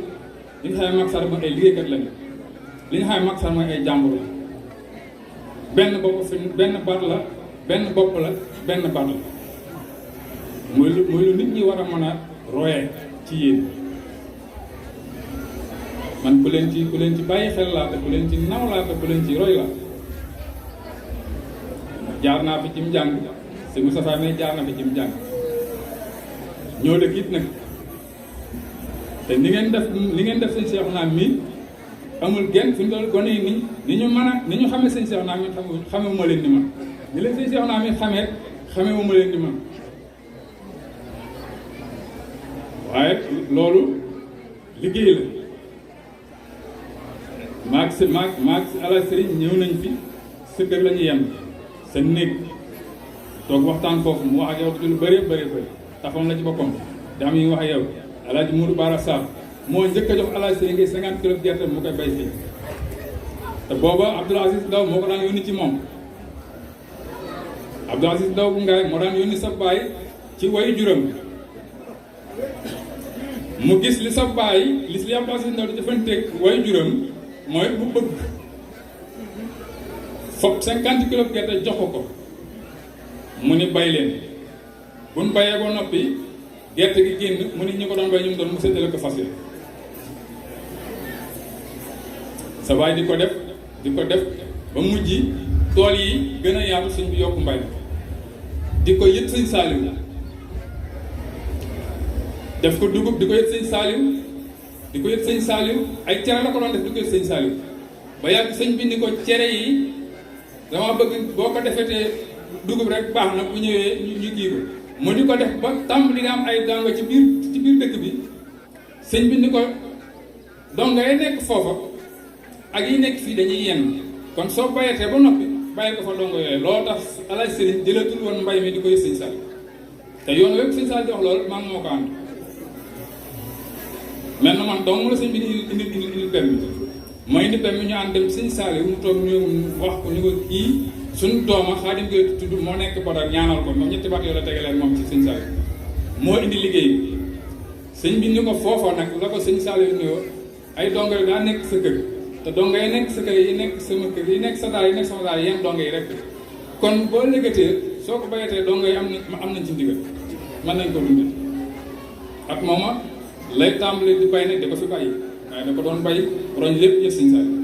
li ñu xamee Maka Sarr mooy ay liggéeykat lañu li ñu xamee Maka Sarr mooy ay jàmbur la benn bopp la benn baat la muy lu nit ñi war a mën a royee ci yéen man ku leen ci bàyyi xel laa te ku leen ci naw laa te ku leen ci roy laa jaar naa fi cim njàng si Moustapha may jaar na fi cim njàng ñoo dëkk it nag te ni ngeen def sëñ Cheikh Naam mi amul genn fu ñu doon gone yi ni ñu xamee sëñ Cheikh Naam mi xamee ma leen ni man ni leen sëñ Cheikh Naam mi xamee ma leen ni man waaye loolu liggéey la maag si ala sëriñ ñëw nañ fi sa kër la ñu yem sa néeg toog waxtaan foofu mu wax ak yow lu bëree bëri taxoon la ci boppam daa am yi wax ak yow Alaaji Mourou Bara Sarr moo njëkk a jox Alaaji Sëriñ Ngay 50 kilos gerte mu koy bay fii te booba Abdoul Aziz Ndaw moo ko daan yónni ci moom Abdoul Aziz Ndaw bu ngaay moo daan yónni sa baay ci wayu juróom mu gis li sa baay li Abdoul Aziz Ndaw di jëfanteeg wayu juróom mooy bu bëgg foog 50 kilos gerte jox ko mu ni bay leen buñ bayee ba noppi gerte gi génn mu ni ñu ko doon bay ñu mu doon mu séddale ko fas yi sa baay di ko def ba mujj tool yi gën a yaatu suñ bi yokku mbay di ko yët sëñ Saaliw def ko dugub di ko yët sëñ Saaliw ay cere la ko doon def di ko yët sëñ Saaliw ba yàgg sëñ bi ni ko cere yi dama bëgg boo ko defetee dugub rek baax na bu ñëwee ñu kii ko mu di ko def ba tàmbali nga am ay dongo ci biir dëkk bi sëñ bi ni ko dongo yi nekk foofa ak yi nekk fii dañuy yenn kon soo bayatee ba noppi bàyyi ko fa dongo yooyu loolu tax Alaaji Sëriñ jëlatul woon mbay mi di ko yët sëñ Saaliw te yoon wépp sëñ Saaliw di wax loolu man moo ko ànd mel na man dong la sëñ bi indi permis mooy indi permis ñu ànd dem sëñ Saaliw mu toog ñu wax ko ñu ko kii suñu dooma Xaadim Gey tudd moo nekk Badar ñaanal ko moom ñetti baat yoo la tegaleen moom ci sëñ Saaliw moo indi liggéey bi sëñ bi ni ko foofa nag la ko sëñ Saliou nuyoo ay dongo yi daa nekk sa kër te dongo yi nekk sa kër yi nekk sama kër yi nekk sa daal yi nekk sama daal yéen dongo yi rek kon boo légatee soo ko bayatee dongo yi am nañ ci ndigal mën nañ ko dundal ak mooma lay tàmbali di bay nag da ko fi bàyyi waaye da ko doon bay roñ lépp yëpp sëñ Saliou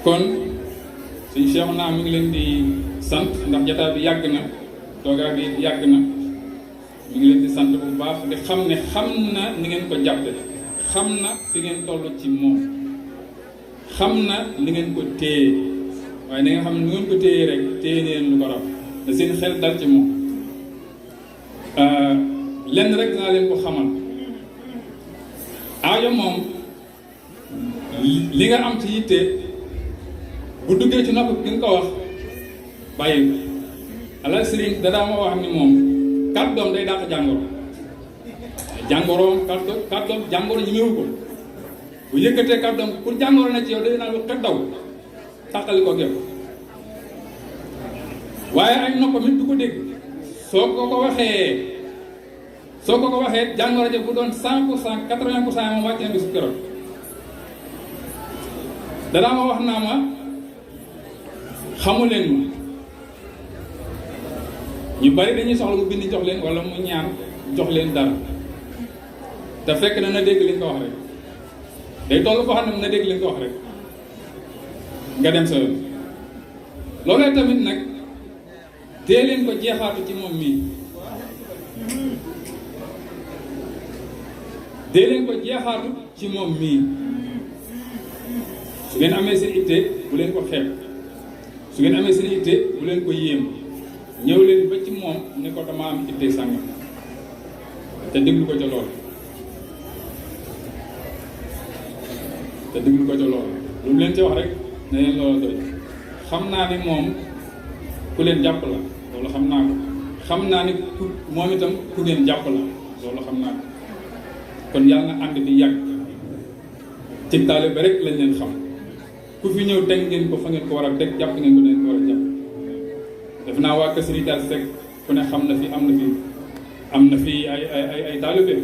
kon suñ Cheikh naa mi ngi leen di sant ndax jotaay bi yàgg na toogaay bi yàgg na mi ngi leen di sant bu baax di xam ne xam na ni ngeen ko jàppe xam na fi ngeen toll ci moom xam na ni ngeen ko téye waaye da nga xam ne ni ngeen ko téye rek téye neen lu ko raw da seen xel dal ci moom lenn rek dinaa leen ko xamal aajo moom li nga am ci yitte bu duggee ci nopp ki nga ko wax bàyyi ko ala sëriñ dadaa ma wax ni moom kàddoom day dàq jàngoro jàngoroom kàddoom jàngoro ñi mewu ko bu yëkkatee kàddoom pour jàngoro na ci yow day naan lu xet daw tàqali ko gépp waaye ay noppam it du ko dégg soo ko ko waxee jàngoro ja bu doon 100% 80% moom wàcc na bi su keroog dadaa ma wax naa ma xamu leen ma ñu bari dañuy soxla mu bind jox leen wala mu ñaan jox leen dara te fekk na dégg li nga ko wax rek day toll foo xam ne na dégg li nga ko wax rek nga dem sa yoon loolee tamit nag dee leen ko jeexaatu ci moom mii dee leen ko jeexaatu ci moom mii su ngeen amee seen itte bu leen ko xeeb su ngeen amee seen itte bu leen ko yéem ñëw leen ba ci moom ne ko dama am itte sàngam te déglu ko ca lool lu mu leen ci wax rek ne leen loola doy xam naa ni moom ku leen jàpp la loolu xam naa ko xam naa ni ku moom itam ku ngeen jàpp la loolu xam naa ko kon yàlla na ànd bi yàgg ci taalibe rek lañ leen xam ku fi ñëw teg ngeen ko fa ngeen ko war a teg jàpp ngeen ko ne ko war a jàpp def naa waa Kër Serigne Tall Seck ku ne xam na fi am na fi ay taalibe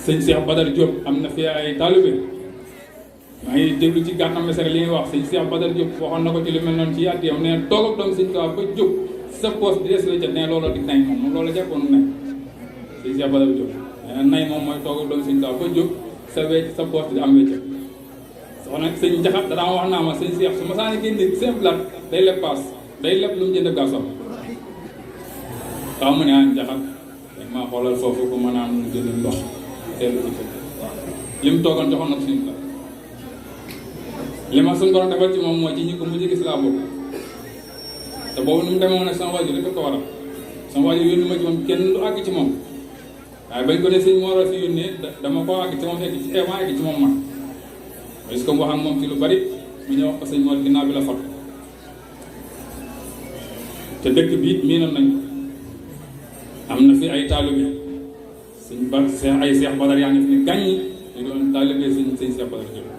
sëñ Cheikh Badar Diop am na fi ay taalibe maa ngi déglu ci Gana Messere li ñuy wax sëñ Cheikh Badar Diop waxoon na ko ci lu mel noonu ci yàtt yow nee toog ak doom sëñ Tuubaa ba jóg sa poos di des la ca ne looloo di nay moom loolu jàppoonu nay sëñ Cheikh Badar Diop nee na nay moom mooy toog ak doom sëñ Tuubaa ba jóg sa wecc sa poos di am wecc soxna sëñ Njaxat danaa wax naa ma sëñ Cheikh su ma saa ne génne seen plat day leb paas day leb lu mu jënd gasoil waaw mu ne ah Njaxat dañ maa xoolal foofu ko mën a am lu jënd ndox teelu ci fekk li mu toogoon joxoon na ko suñu plat li ma suñu borom defal ci moom mooy ci ñi ko mujj gis laa bokk te boobu nu mu demee woon ak sama waajur rek ko waral sama waajur yónni ma ci moom kenn du àgg ci moom waaye bañ ko ne sëñ moo war fi yónnee dama koo àgg ci moom egg ci ma egg ci moom man parce que mu wax ak moom ci lu bari mu ñëw wax ko sëñ Mor ginnaaw bi la fot te dëkk bi it miinoon nañ am na fi ay taalibe sëñ ba ay Seex Badar yaa ngi fi ne gàññi ñu doon taalibe sëñ Seex Badar Diop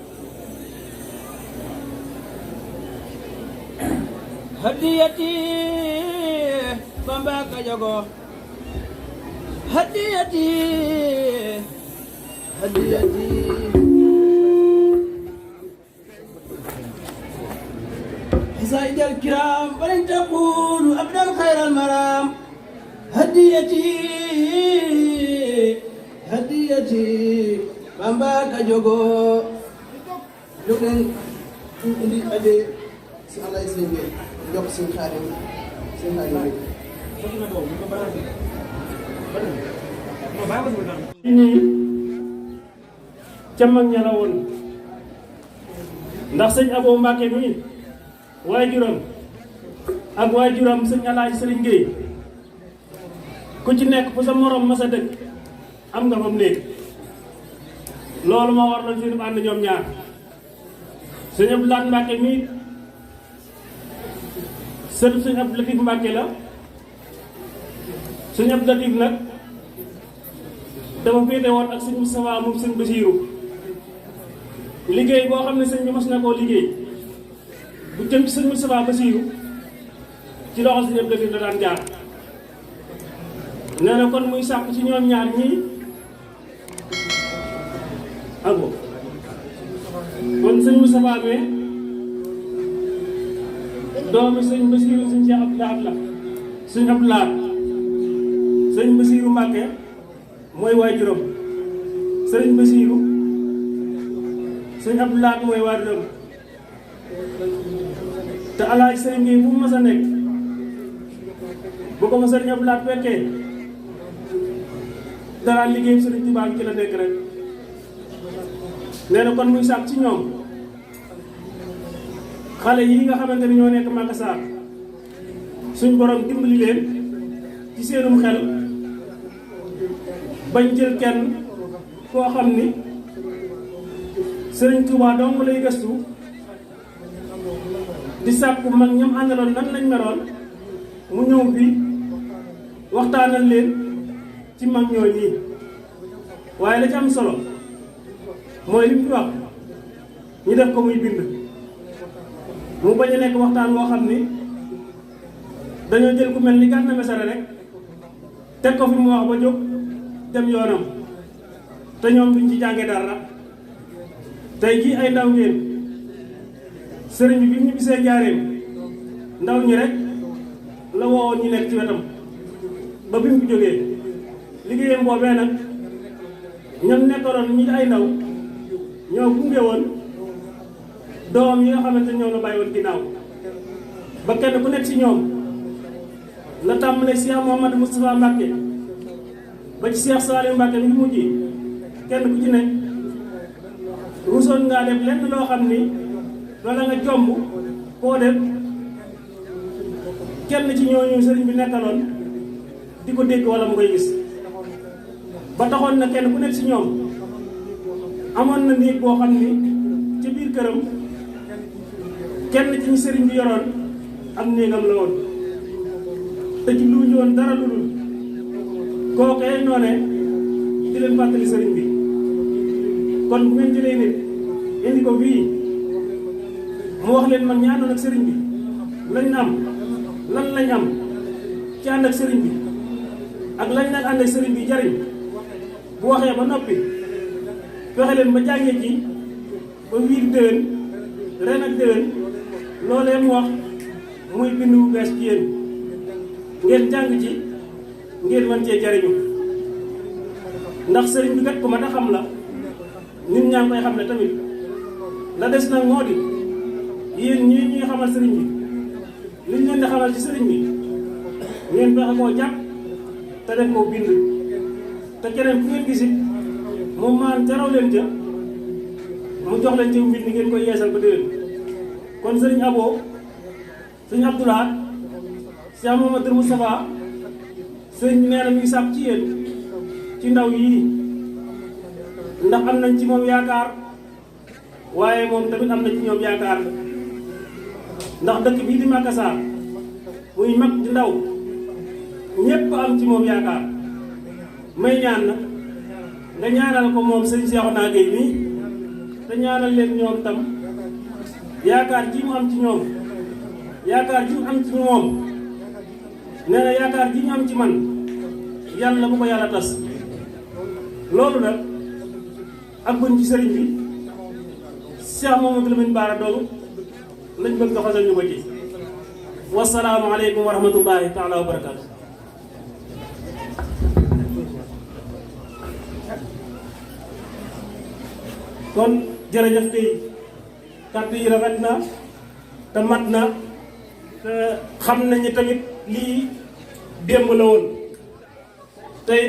hadiyati Bamba Kajogo hadiyati حسائد الكرام ولن تقولوا أبدا خير المرام هديتي Bamba Kajogo jóg leen indi aje si Allah sëñ bi jox seen xaadim
nii ca mag ña la woon ndax sëñ Abo Mbàkke mi waajuram ak waajuram sëñ Alaaji Sëriñ Géey ku ci nekk fu sa morom ma sa dëkk am nga fam néeg loolu moo war la seen ànd ñoom ñaar sëñ Abdou Lahad Mbàkke mi sëñ Abdou Latif Mbàkke la sëñ Abdou Latif nag dama féete woon ak sëñ Moustapha moom sëñ Basiiru liggéey boo xam ne sëñ bi mas na koo liggéey bu jëm ci sëñ Moustapha Basiiru ci loxo Sëriñ Abdou Latif la daan jaar nee na kon muy sàkk ci ñoom ñaar ñii ak kon sëñ Moustapha Mé doomi sëñ Bassirou sëñ Cheikh Abdou Lahad la sëñ Abdou Lahad sëñ Bassirou Mbacke mooy waajuram sëriñ Bassirou sëñ Abdou Lahad mooy waajuram te alaaji sëriñ bi fu mu mas a nekk bu ko ma sëriñ Abdou Lahad fekkee dara liggéey sëriñ Tuubaa ci la nekk rek nee na kon muy sàkk ci ñoom xale yi nga xamante ni ñoo nekk Makassar suñ borom dimbali leen ci seenum xel bañ jël kenn koo xam ni sëriñ Tuubaa dong lay gëstu di sàkku mag ñam àndaloon nan lañ meroon mu ñëw bi waxtaanal leen ci mag ñooñi waaye la ci am solo mooy li mu wax ñu def ko muy bind mu bañ a nekk waxtaan woo xam ni dañoo jël ku mel ni Gana Messere rek teg ko fi mu wax ba jóg dem yoonam te ñoom duñ ci jànge dara tey jii ay ndaw ngeen sëriñ bi ñu bisee jaareem ndaw ñi rek la woowoon ñu nekk ci wetam ba bi mu fi jógee liggéeyam boobee nag ñoom nekkoroon ñi ay ndaw ñoo gunge woon doom yi nga xamante ñoom la bàyyi woon ginnaaw ba kenn ku nekk ci ñoom la tàmbalee Cheikh Mouhamadou Moustapha Mbacke ba ci Cheikh Saliou Mbacke mi ngi mujj kenn ku ci ne rusoon ngaa def lenn loo xam ni wala nga jomb koo def kenn ci ñooñu sëriñ bi nekkaloon di ko dégg wala mu koy gis ba taxoon na kenn ku nekk ci ñoom amoon na néeg boo xam ni ci biir këram kenn ci ñu sëriñ bi yoroon am néegam la woon te ci lu ñu woon dara lu dul kookee noone di leen fàttali sëriñ bi kon bu ngeen jëlee nit indi ko fii mu wax leen man ñi àndoon ak sëriñ bi lañ am lan lañ am ci ànd ak sëriñ bi ak lañ naan ànd ak sëriñ bi jariñ bu waxee ba noppi fexe leen ba jàngee ci ba wiir déwén ren ak déwén loolee mu wax muy bind bu bees ci yéen ngeen jàng ci ngeen mën cee jariñu ndax sëriñ bi kat ko ma ta xam la nit ñaa ngi koy xam ne tamit la des nag moo di yéen ñii ñuy xamal sëriñ bi liñ leen di xamal ci sëriñ bi ngeen fexe koo jàpp te def koo bind te keneen ku ngeen gisit moom maan jaraw leen ca mu jox leen ci mbind ngeen koy yeesal ba déwén kon sëriñ Abo sëriñ Abdou Lahad Cheikh Mouhamadou Moustapha sëriñ nee na mi ngi sàpp ci yéen ci ndaw yii ndax am nañ ci moom yaakaar waaye moom tamit am na ci ñoom yaakaar ndax dëkk bii di Makassar muy mag di ndaw ñépp am ci moom yaakaar may ñaan na nga ñaanal ko moom sëñ Cheikhouna Gueye nii te ñaanal leen ñoom tam yaakaar ji mu am ci ñoom yaakaar ji mu am ci moom nee na yaakaar ji ñu am ci man yàlla bu ko yàlla tas loolu nag ak buñ ci sëriñ bi Cheikh Mamadou Lamine Bara doolu lañ bëgg nga fasal ñu ko ci wasalaamu aleykum wa rahmatullahi taala wa barakatu kon jërëjëf tey kàddu yi rafet na te mat na te xam nañu tamit lii démb la woon tey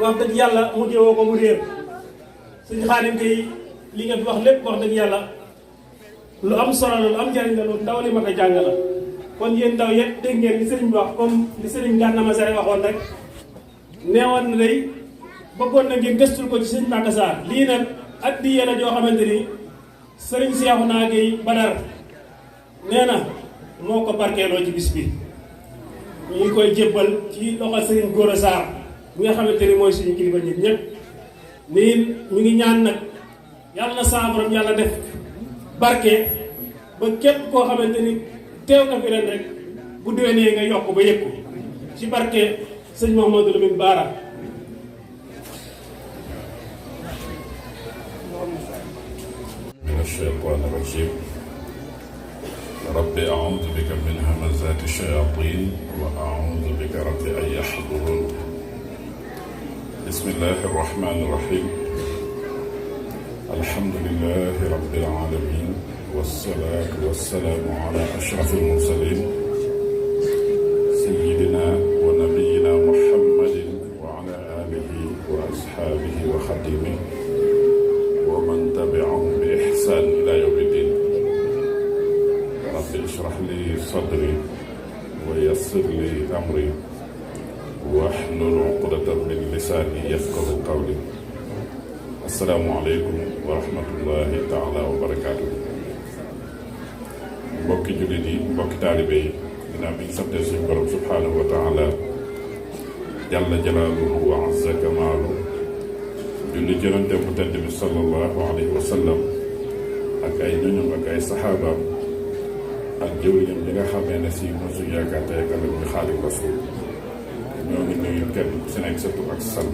wax dëgg yàlla mujjee woo ko mu réer suñu Xaadim tey li nga fi wax lépp wax dëgg yàlla lu am solo la lu am njariñ la lu ndaw li mat a jàng la kon yéen ndaw yëpp dégg ngeen li sëriñ bi wax comme li sëriñ Gana Messere waxoon rek neewoon na day bëggoon na ngeen gëstul ko ci sëriñ Makassar lii nag addiya la joo xamante ni sëriñ Cheikhouna Gueye Badar nee na moo ko barkeeloo ci bis bi ñu ngi koy jébbal ci loxo sëriñ Gora Sarr mi nga xamante ni mooy suñu kilifa ñun ñëpp nii ñu ngi ñaan nag yàlla na saa borom yàlla def barke ba képp koo xamante ni teew nga fi ren rek bu déwénee nga yokk ba yëg ko ci barke sëñ Mouhamadou Lamine Bara.
من الشيطان الرجيم رب أعوذ بك من همزات الشياطين وأعوذ بك رب أن يحضرون بسم الله الرحمن الرحيم الحمد لله رب العالمين والصلاة والسلام على أشرف المرسلين سيدنا ونبينا محمد وعلى آله وأصحابه وخديمه ومن تبعهم بإحسان إلى يوم الدين رب اشرح لي صدري ويسر لي أمري واحلل عقدة من لساني يفقه قولي السلام عليكم ورحمة الله تعالى وبركاته mbokki jullit yi mbokki taalibe yi ginnaaw bi ñu santee suñu borom subhaanahu wa taala jalla jalaaluhu wa azza kamaalu julli jërante bu tedd bi sallallahu alayhi wa sallam ak ay ñoñom ak ay saxaabaam ak jëwriñam ñi nga xamee ne si moom suñu yaakaar tey ak ëllëg ñu Xaadimu Rasuul ñoo ngi nuyu kenn ku si nekk sa tur ak sant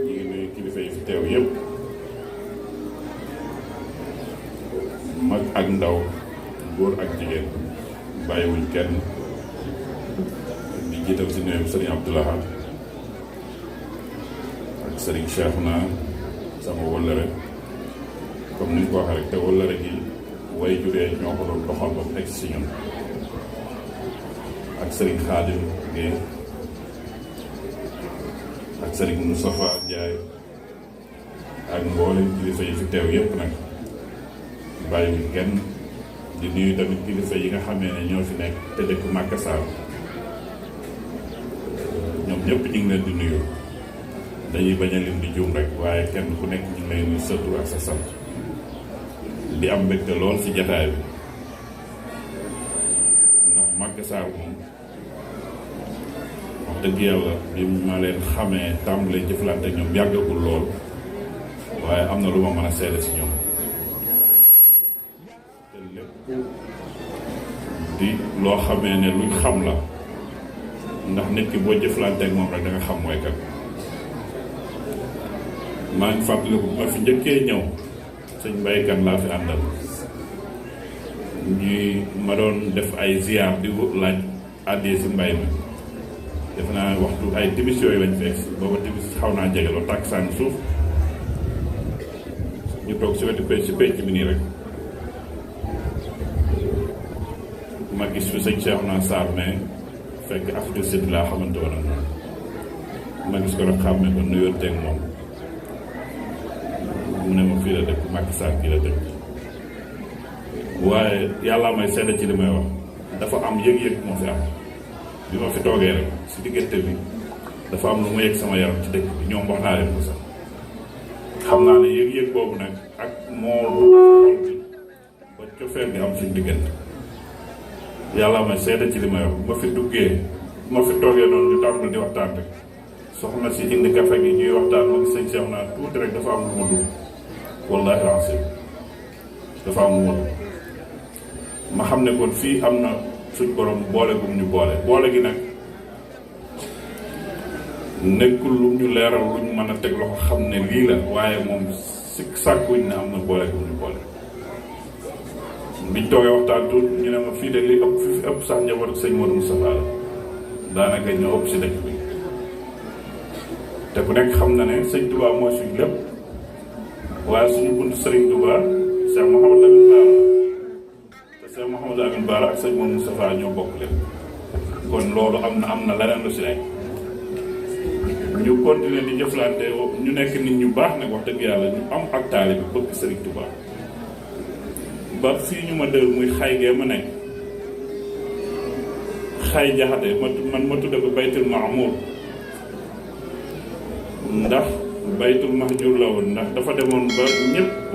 ñi ngi nuyu kilifa yi fi teew yépp mag ak ndaw góor ak jigéen bàyyiwuñ kenn di jiital si nuyu sëriñ Abdoulahat ak sëriñ Cheikhouna sama wëllëre comme ni ñu ko waxee rek te wëllëre gi way juree ñoo ko doon doxal ba mu egg si ñun ak sëriñ Xaadim Guèye ak sëriñ Moustapha Ndiaye ak mboolem kilifa yi fi teew yépp nag bàyyiwuñ kenn di nuyu tamit kilifa yi nga xamee ne ñoo fi nekk te dëkk Màkka Sarr ñoom ñëpp ñu ngi leen di nuyu dañuy bañ a lim di juum rek waaye kenn ku nekk ñu ngi lay nuyu sa tur ak sa sant di am mbégte lool ci jataay bi ndax Màkka Sarr moom wax dëgg yàlla bi ma leen xamee tàmbalee jëflante ñoom yàggagul lool waaye am na lu ma mën a seede ci ñoom di loo xamee ne luñ xam la ndax nit ki boo jëflanteeg moom rek da nga xam mooy kat maa ngi fàttaliku bu ma fi njëkkee ñëw sëñ mbaykan laa fi àndal ñuy ma doon def ay ziar di laaj àddee si mbay mi def naa waxtu ay timis yooyu lañ fekk booba timis xaw naa jege loolu tàkk sànni suuf ñu toog si wetu penc bi nii rek ma gis fi sëñ Cheikhouna Sarr mais fekk Afrique Sud laa xamante woon ak moom ma gis ko rek xàmmee ko nuyonteeg moom mu ne ma fii la dëkk Màkka Sarr kii la dëkk waaye yàlla may seede ci li may wax dafa am yëg-yëg moo fi am bi ma fi toogee rek si diggante bi dafa am lu ma yëg sama yaram ci dëkk bi ñoom wax naa leen ko sax xam naa ne yëg-yëg boobu nag ak moo xol bi ba cofeel gi am suñu diggante yàlla may seede ci li may wax bu ma fi duggee bu ma fi toogee noonu ñu tàmbali di waxtaan rek soxna si indi kafe gi ñuy waxtaan ma gis sëñ Cheikhouna tuuti rek dafa am lu ma dugg wallaahi lancim dafa am lu ma dugg ma xam ne kon fii am na suñ borom boole gum ñu boole gi nag nekkul lu ñu leeral lu ñu mën a teg loxo xam ne lii la waaye moom si sàkkuñ ne am na boole gum ñu boole biñ toogee waxtaan tuut ñu ne ma fii de li ëpp fi ëpp sax njabootu sëñ Modou Moustapha la daanaka ñoo ëpp si dëkk bi te ku nekk xam na ne sëñ Touba mooy suñ lépp waaye suñu buntu sëriñ Touba Cheikh Mouhamadou Lamine Bara te Cheikh Mouhamadou Lamine Bara ak sëñ Modou Moustapha ñoo bokk lépp kon loolu am na leneen lu si nekk ñu continuer di jëflante ñu nekk nit ñu baax nag wax dëgg yàlla ñu am ak taalibe bi bëgg sëriñ Touba ba fii ñu ma dër muy xay gee ma nekk xay jaxate man ma tudde ko baytul maamur ndax baytul mahjur la woon ndax dafa demoon ba ñëpp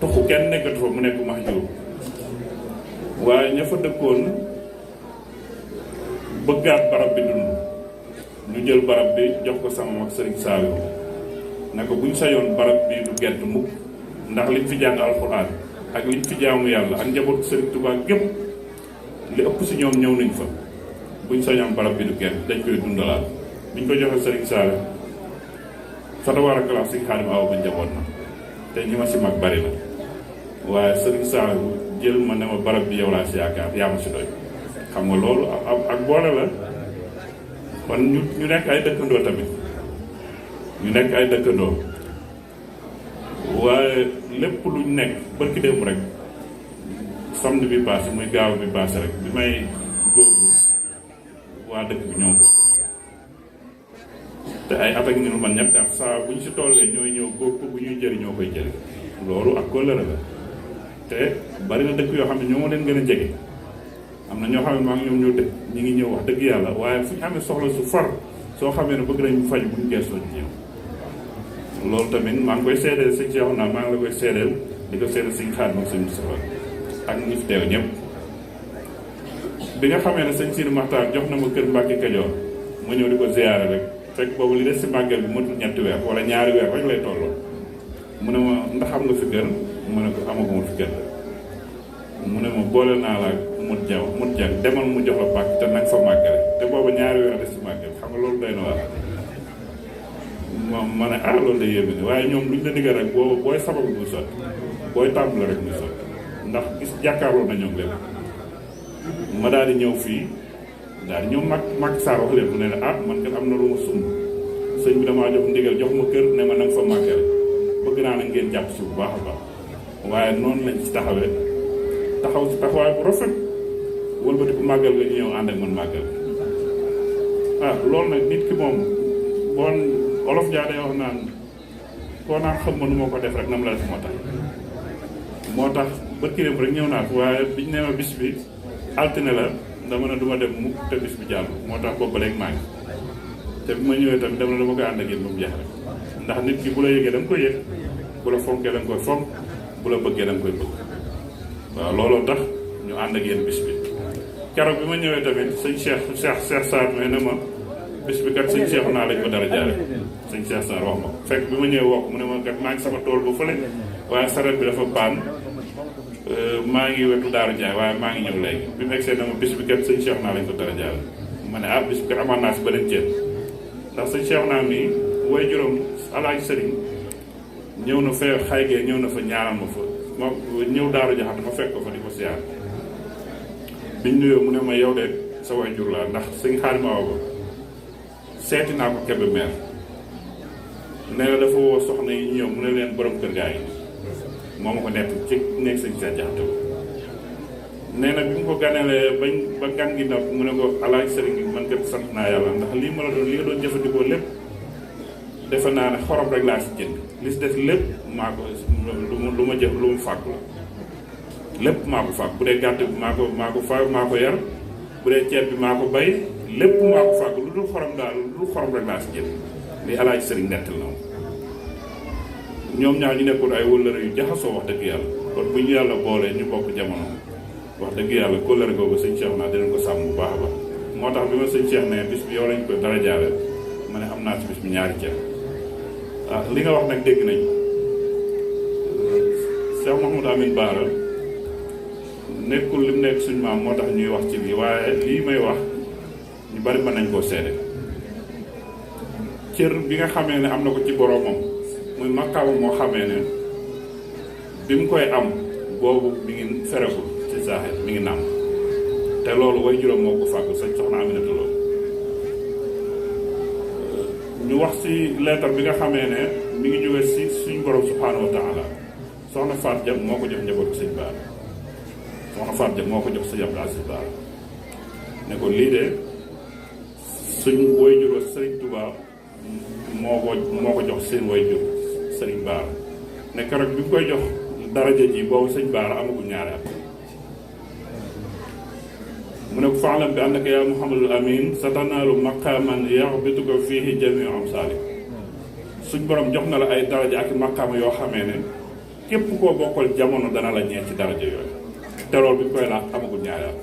tuxu kenn nekkatu fa mu nekk mahjur waaye ña fa dëkkoon bëggaat barab bi dund ñu jël barab bi jox ko sama mag sëriñ Saliou ne ko buñ sayoon barab bi du gert mukk ndax liñ fi jàng alxuraan ak liñ fi jaamu yàlla ak njabootu sëriñ Touba gépp li ëpp si ñoom ñëw nañ fa buñ sañoon barab bi du kenn dañ koy dundalaat biñ ko joxe Serigne Sall fa tabarakallah si Xaadim Awa ba njaboot na te ñi ma si mag bari na waaye Serigne Sall jël ma ne ma barab bi yow laa si yaakaar yaa ma si doy xam nga loolu ak boole la kon ñu nekk ay dëkkandoo tamit ñu nekk ay dëkkandoo waaye lépp luñ nekk barki démb rek samedi bi passé muy gaaw bi passé rek bi may góobu waa dëkk bi ñoo ko te ay at ak ñu man ñett ak saa bu ñu si tollee ñooy ñëw góob ko bu ñuy jëri ñoo koy jëri loolu ak kóllëre la te bari na dëkk yoo xam ne ñoo leen gën a jege am na ñoo xam ne maa ngi ñoom ñoo dëkk ñi ngi ñëw wax dëgg yàlla waaye fu ñu amee soxla su far soo xamee ne bëgg nañ mu faj bu ñu geesoo ñu ñëw loolu tamit maa ngi koy seedeel sëñ Cheikh naa maa ngi la koy seedeel di ko seedeel sëñ Xaadim ak sëñ Moustapha ak ñi fi teew ñëpp bi nga xamee ne sëñ Sidi Maxtaar jox na ma kër Mbàkke Kajoor ma ñëw di ko ziyaare rek fekk boobu li des si màggal bi matul 2 weer wala 2 weer rek lay tolloo mu ne ma ndax am nga fi kër mu ne ko amaguma fi kër mu ne ma boole naa la mut jang demal mu jox la pàkk te nag fa màggale te boobu 2 weer des si màggal xam nga loolu doy na waar ma ne loolu day yéeme ne waaye ñoom luñ la diggal rek booy sababu muy sotti booy tàmbale rek muy sotti ndax gis jàkkaarloo na ñoom lépp ma daal di ñëw fii daal di ñëw mag Sarr wax leen mu ne man kat am na lu ma sumb sëñ bi damaa jox ndigal jox ma kër ne ma nag fa màggale bëgg naa na ngeen jàpp si bu baax a baax waaye noonu lañ ci taxawee taxaw si taxawaay bu rafet wëlbati bu màggal nga ñu ñëw ànd ak man màggal loolu nag nit ki moom bon olof jaa day wax naan koo naan xam ma nu moo ko def rek nam la def moo tax ba kiréem rek ñëw naa ko waaye biñ ne ma bis bi altine la dama ne du ma dem mukk te bis bi jàll moo tax boobu ba léegi maa ngi te bi ma ñëwee tamit dama ne dama koy ànd ak yéen ba mu jeex rek ndax nit ki bu la yëgee da nga koy yëg bu la fonkee da nga koy fonk bu la bëggee da nga koy bëgg waaw looloo tax ñu ànd ak yéen bis bi keroog bi ma ñëwee tamit sëñ Cheikh Sarr mais ne ma bis bi kat sëñ Cheikh naa lañ ko dara jaare sëñ Cheikh Sarr wax ma ko fekk bi ma ñëwee wokk mu ne ma kat maa ngi sama tool ba fële waaye saret bi dafa paan maa ngi wetu Daaru Njaay waaye maa ngi ñëw léegi bi mu egsee na ma bis bi kat sëñ Cheikh naa lañ ko dara jaare ma ne bis bi kat amaan naa si beneen ceeb ndax sëñ Cheikh naa mi way juróom alaaji sëriñ ñëw na fee xaygee ñëw na fa ñaanal ma fa ma ñëw Daaru Jaxate ma fekk ko fa di ko siyaar biñ nuyoo mu ne ma yow de sa way jur laa ndax sëñ Xaadim Awa Ba seeti naa ko Kébé meer nee na dafa woo soxna yi ñëw mu ne leen borom kër gaa yi moo ma ko nett ci nekk sëñ Seex Jaxate nee na bi mu ko ganelee ba gan gi nag mu ne ko alaaj sëriñ bi man kat sant naa yàlla ndax lii ma la doon li nga doon jëfandikoo lépp defe naa ne xorom rek laa si jënd li si des lépp maa ko lu ma jëf lu mu fàgg la lépp maa ko fàgg bu dee gàtt bi maa ko yar bu dee ceeb bi maa ko bay lépp maa ko fàgg lu dul xorom daal lu dul xorom rek laa si jënd li alaaj sëriñ nettal na ñoom ñaar ñu nekkoon ay wëllëre yu jaxasoo wax dëgg yàlla kon bu ñu yàlla boolee ñu bokk jamono wax dëgg yàlla kóllëre googu sëñ Cheikh naa dinañ ko sàmm bu baax a baax moo tax bi ma sëñ Cheikh ne bis bi yow lañ ko dara jaare ma ne am naa ci bis bi ñaari ceeb li nga wax nag dégg nañ Cheikh Mouhamadou Amine Bara nekkul li mu nekk suñ maam moo tax ñuy wax ci lii waaye lii may wax ñu bari mën nañ koo seede cër bi nga xamee ne am na ko ci boroomam muy makkaaba moo xamee ne bi mu koy am boobu mi ngi feregul ci saaxet mi ngi nàmp te loolu way juróom moo ko fàgg sañ soxna Aminata loolu ñu wax ci leetar bi nga xamee ne mi ngi jóge ci suñ borom subhaanahu wa taala soxna Faat Jam moo ko jox njabootu sëñ Baara soxna Faat Jam moo ko jox sëñ Abdou Aziz Baara ne ko lii de suñ way juróom sëriñ Tuubaa moo ko jox seen way jur sëriñ Baara ne keroog bi mu koy jox daraja ji boobu sëñ Baara amagul ñaari at mu ne ko faalam bi annaka yaa Muhammadul Amin sa tanaalu maqaaman yaxbituka fiihi jamiu amsaali suñ borom jox na la ay daraja ak maqaama yoo xamee ne képp koo bokkal jamono dana la ñeent ci daraja yooyu te loolu bi mu koy laaj amagul ñaari at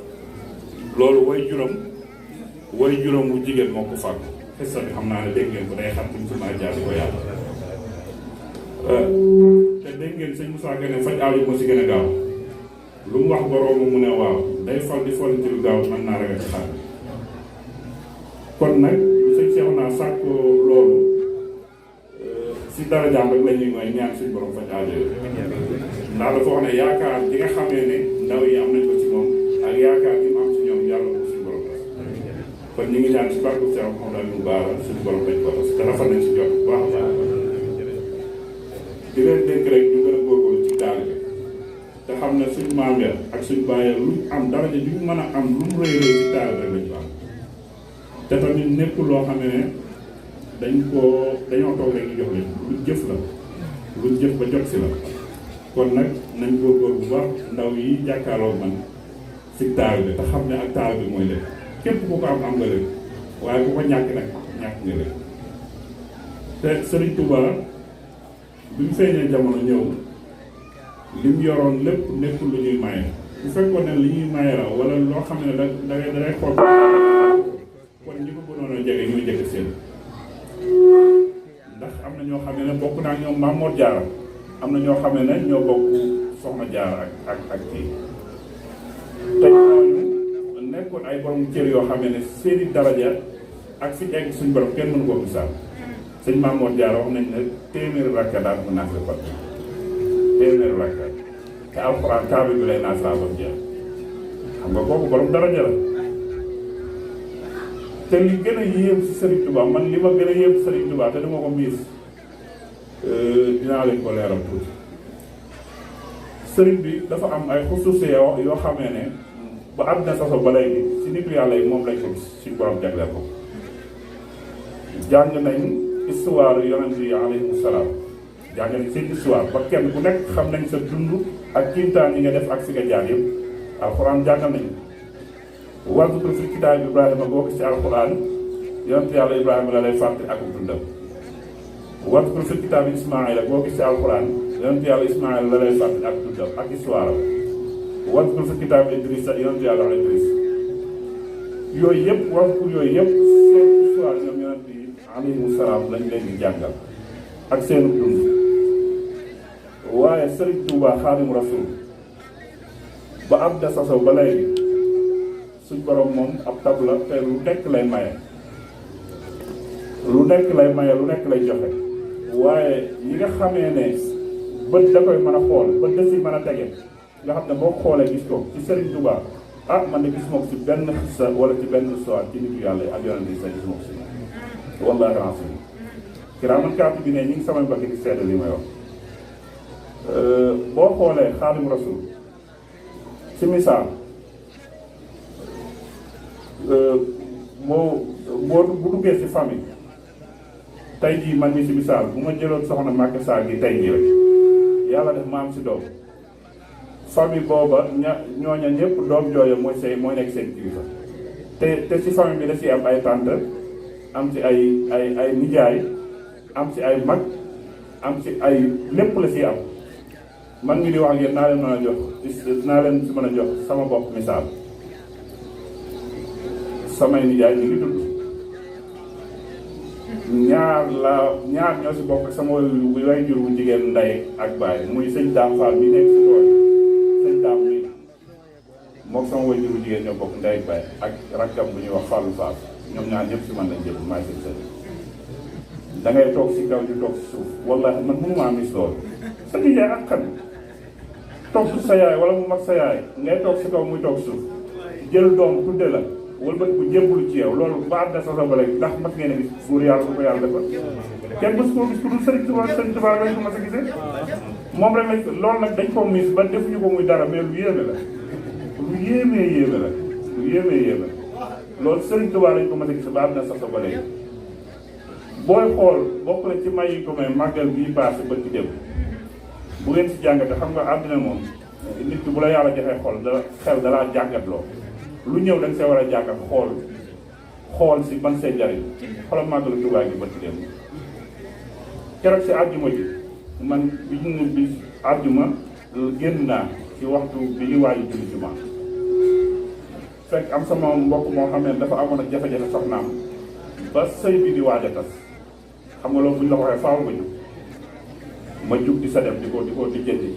loolu way juróom wu jigéen moo ko fàgg xissa bi xam naa ne dégg ngeen ko day xam buñ si mën a jaar di ko yàlla te dégg ngeen sëñ Moussa Gane faj aajo moo si gën a gaaw lu mu wax boroom mu ne waaw day fal di fal ci lu gaaw mën naa ragal ci xaar kon nag bu sëñ Cheikh naa sàkk loolu si darajaam rek la ñuy mooy ñaan suñu borom faj aajo ndax dafa wax ne yaakaar ji nga xamee ne ndaw yi am nañ ko ci moom ak yaakaar yi mu am ci ñoom yàlla ko suñu borom kon ñu ngi ñaan si barke Cheikh Mouhamadou Aliou Bara suñu borom bañ ko te rafet nañ si jot bu baax a baax di leen dénk rek ñu gën a góorgóorlu ci daal bi te xam ne suñu maam ya ak suñu bàyyi luñ am daraja ju mën a am lu mu rëy rëy ci daal rek lañu am te tamit nekkul loo xam ne dañoo toog rek ñu jox leen lu jëf la lu jëf ba jot si la kon nag nañ góorgóor bu baax ndaw yi jàkkaarloo man si taal bi te xam ne ak taal bi mooy lépp képp ku ko am nga lépp waaye ku ko ñàkk nag ñàkk nga lépp te Serigne Touba bi mu feeñee jamono ñëw li mu yoroon lépp nekkul lu ñuy maye bu fekkoon ne li ñuy maye la wala loo xam ne dangay xool kon ñi ko gënoon a jege ñooy jege seen ndax am na ñoo xam ne bokk naa ñoom Maam Mor Jaara am na ñoo xam ne ñoo bokk Soxna Jaara ak kii te ñooñu nekkoon ay borom cër yoo xam ne seeni daraja ak fi egg suñ borom kenn mënu koo misaal sëñ Maam Mor Jaara wax nañ ne téeméeri rakka daal mu naaf la téeméeri rakka te alxuraan kaaba bi lay naaf saa ba jeex xam nga kooku borom daraja la te li gën a yéem si Serigne Touba man li ma gën a yéem si Serigne Touba te dama ko miis dinaa leen ko leeral tuuti Serigne bi dafa am ay xusuuse yoo xamee ne ba àddina soso ba léegi si nitu yàlla yi moom lañ ko gis si borom jagleel ko jàng nañ histoire yonent yi alayhi salaam jàng nañ seen histoire ba kenn ku nekk xam nañ sa dund ak kiimtaan yi nga def ak si nga jaar yëpp alxuraan jàngal nañu wazkur fi kitaab Ibrahima boo gis ci alxuraan yonent yàlla Ibrahima la lay fàttali ak dundam wazkur fi kitaab Ismaayila boo gis ci alxuraan yonent yàlla Ismaayila la lay fàttali ak dundam ak histoire am wazkur fi kitaab Idrissa yonent yàlla Idriss yooyu yëpp wazkur yooyu yëpp seen histoire ñoom yonent yi alayhimu salaam lañ leen di jàngal ak seen dund waaye Serigne Touba Xaadimu Rasuul ba am da saso ba léegi suñ borom moom ab tab la te lu nekk lay maye lu nekk lay joxe waaye yi nga xamee ne bët da koy mën a xool bët da si mën a tege nga xam ne boo xoolee gis ko ci Serigne Touba man de gis moom si benn xissa wala ci benn histoire ci nitu yàlla yi ak yonent yi sa gis moom si wallaahi rasul kiraaman kaatibiin ñi ngi samay mbokk di seede li may wax boo xoolee Xaadimu Rasuul ci misaal bu duggee ci famille tey jii man mi ci misaal bu ma jëloon soxna Màkka Saar gi tey jii rek yàlla def ma am ci doom famille booba ñooña ñëpp doom jooya mooy nekk seen kilifa te ci famille bi da ci am ay tante am ci ay nijaay am ci ay mag am ci ay lépp la ci am man ngi di wax ak yéen naa leen ci mën a jox sama bopp misaal samay nijaay ñu ngi dund ñaar ñoo si bokk sama way jur bu jigéen ndey ak baay muy sëñ Daam Fall mi nekk si tool sëñ Daam mi moom sama way jur bu jigéen ñoo bokk ndey ak baay ak rakkam bu ñuy wax Fallou Fall ñoom ñaar ñëpp si man lañ jël maay seen sëñ da ngay toog si kaw ñu toog si suuf wallahi man mënumaa mis loolu sa nijaay ak xam toog sa yaay wala mu mag sa yaay ngay toog si kaw muy toog suuf jël doom tudde la wala bët bu jébbalu ci yow loolu ba àddina sa ba léegi ndax mas ngeen a gis buur yàlla bu ko yàlla defal kenn mës koo gis ku dul Sëriñ Tuubaa lañ ko mas a gisee moom rek lañ loolu nag dañ koo mis ba defuñu ko muy dara mais lu yéeme la lu yéeme loolu Sëriñ Tuubaa lañ ko mas a gis ba àddina sa ba léegi booy xool bokk na ci may yi ko may màggal bii passé ba ci dem bu ngeen si jàngate xam nga àddina moom nit ki bu la yàlla joxee xel dalaa jàngatloo lu ñëw dañ see war a jàngat xool si ban see njariñ xoolal màggalu Tuubaa gi ba ci dem keroog si àjjuma ji man bi àjjuma génn naa ci waxtu bi ñu waaj a julli jumaa fekk am sama mbokk moo xam ne dafa amoon ak jafe-jafe soxnaam ba sëy bi di waaj a tas xam nga loolu bu ñu la ko waxee faaw nga jug ma jug di sa dem di ko di jëndi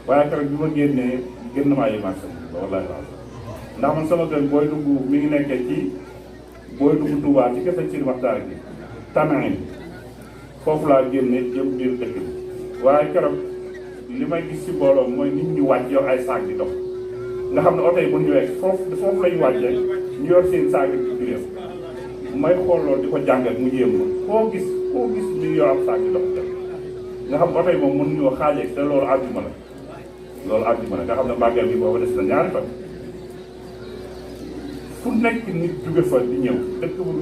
waaye keroog bi ma génnee gën na maa yéemaat sëñ Touba wallaahi waaw ndax man sama kër booy dugg mi ngi nekkee ci booy dugg Touba ci kese ci waxtaan gi tànnaay foofu laa génne jëm biir dëkk bi waaye keroog li may gis ci mbooloo mooy nit ñi wàcc yor ay saak di dox nga xam ne oto yi bu ñu ñëwee foofu lañu wàccee ñu yor seen saak di biir may xool loolu di ko jàngal mu yéem ma foo gis ñu yor am saak di dox nga xam oto yi moom mënuñoo xaajee te loolu àjjuma la nga xam ne màggal bi boobu des na ñaari fan fu nekk nit jóge fa di ñëw dëkk bu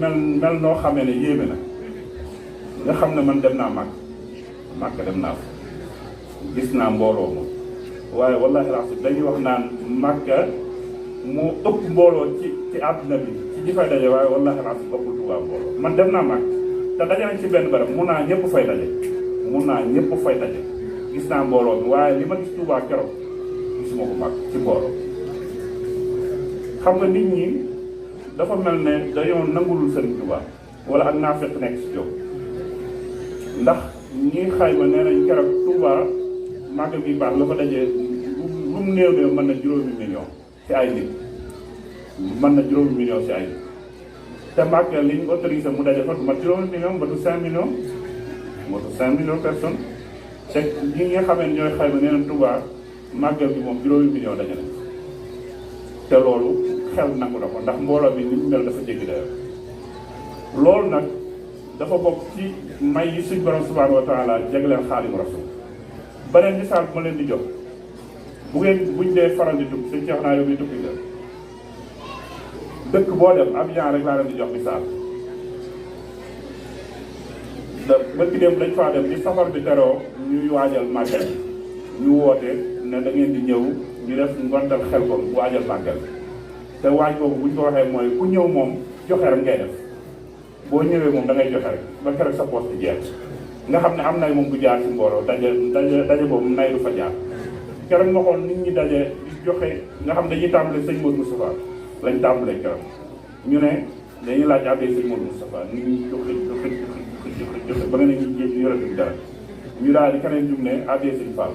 mel noo xamee ne yéeme na nga xam ne man dem naa màkk dem naa fa gis naa mbooloo ma waaye wallaahi rasul dañuy wax naan màkka moo ëpp mbooloo ci àdduna bi ci ji fay daje waaye wallaahi rasul ëpp Tuubaa mbooloo man dem naa màkk te daje nañ ci benn barab mun naa ñëpp fay daje gis naa mbooloo mi waaye li ma gis Tuubaa keroog gisuma ko màkk ci mbooloo xam nga nit ñi dafa mel ne dañoo nangulul Sëriñ Tuubaa wala ak naa fekk nekk si jóg ndax ñi xayma nee nañ keroog Touba màggal gi baax la fa dajee lu mu néew mën na juróomi million ci ay nit ci ay nit te màggal li ñu autorisé mu daje fa du mat juróomi million ba du 5 millions personnes te ñi nga xamee ne ñooy xayma nee nañ Touba màggal gi moom juróomi million daje nañ te loolu xel nangu na ko ndax mbooloo bi ni mu mel dafa jéggi dayoo loolu nag dafa bokk ci may yi suñ borom subhanahu wa taala jagleel Xaadimu Rasuul beneen misaal bu ma leen di jox buñ dee faral di tukki suñ ceex naa yow mi tukki nga dëkk boo dem Abidjan rek laa leen di jox misaal bëkk dem dañ faa dem di safar bi teroo ñuy waajal màggal ñu woote ne da ngeen di ñëw ñu def ngontal xel ko waajal màggal te waaj boobu buñ ko waxee mooy ku ñëw moom joxe rek ngay def boo ñëwee moom da ngay joxe rek ba keroog sa poste jeex nga xam ne am nay moom bu jaar ci mbooloo daje boobu nay du fa jaar keroog nga xool nit ñi daje di joxe nga xam dañuy tàmbale sëñ Modou Moustapha lañ tàmbalee keroog ñu ne dañuy laaj abbee sëñ Modou Moustapha nit ñi joxe ba nga ne ñu yoratuñ dara ñu daal di keneen jum ne abbee sëñ Fall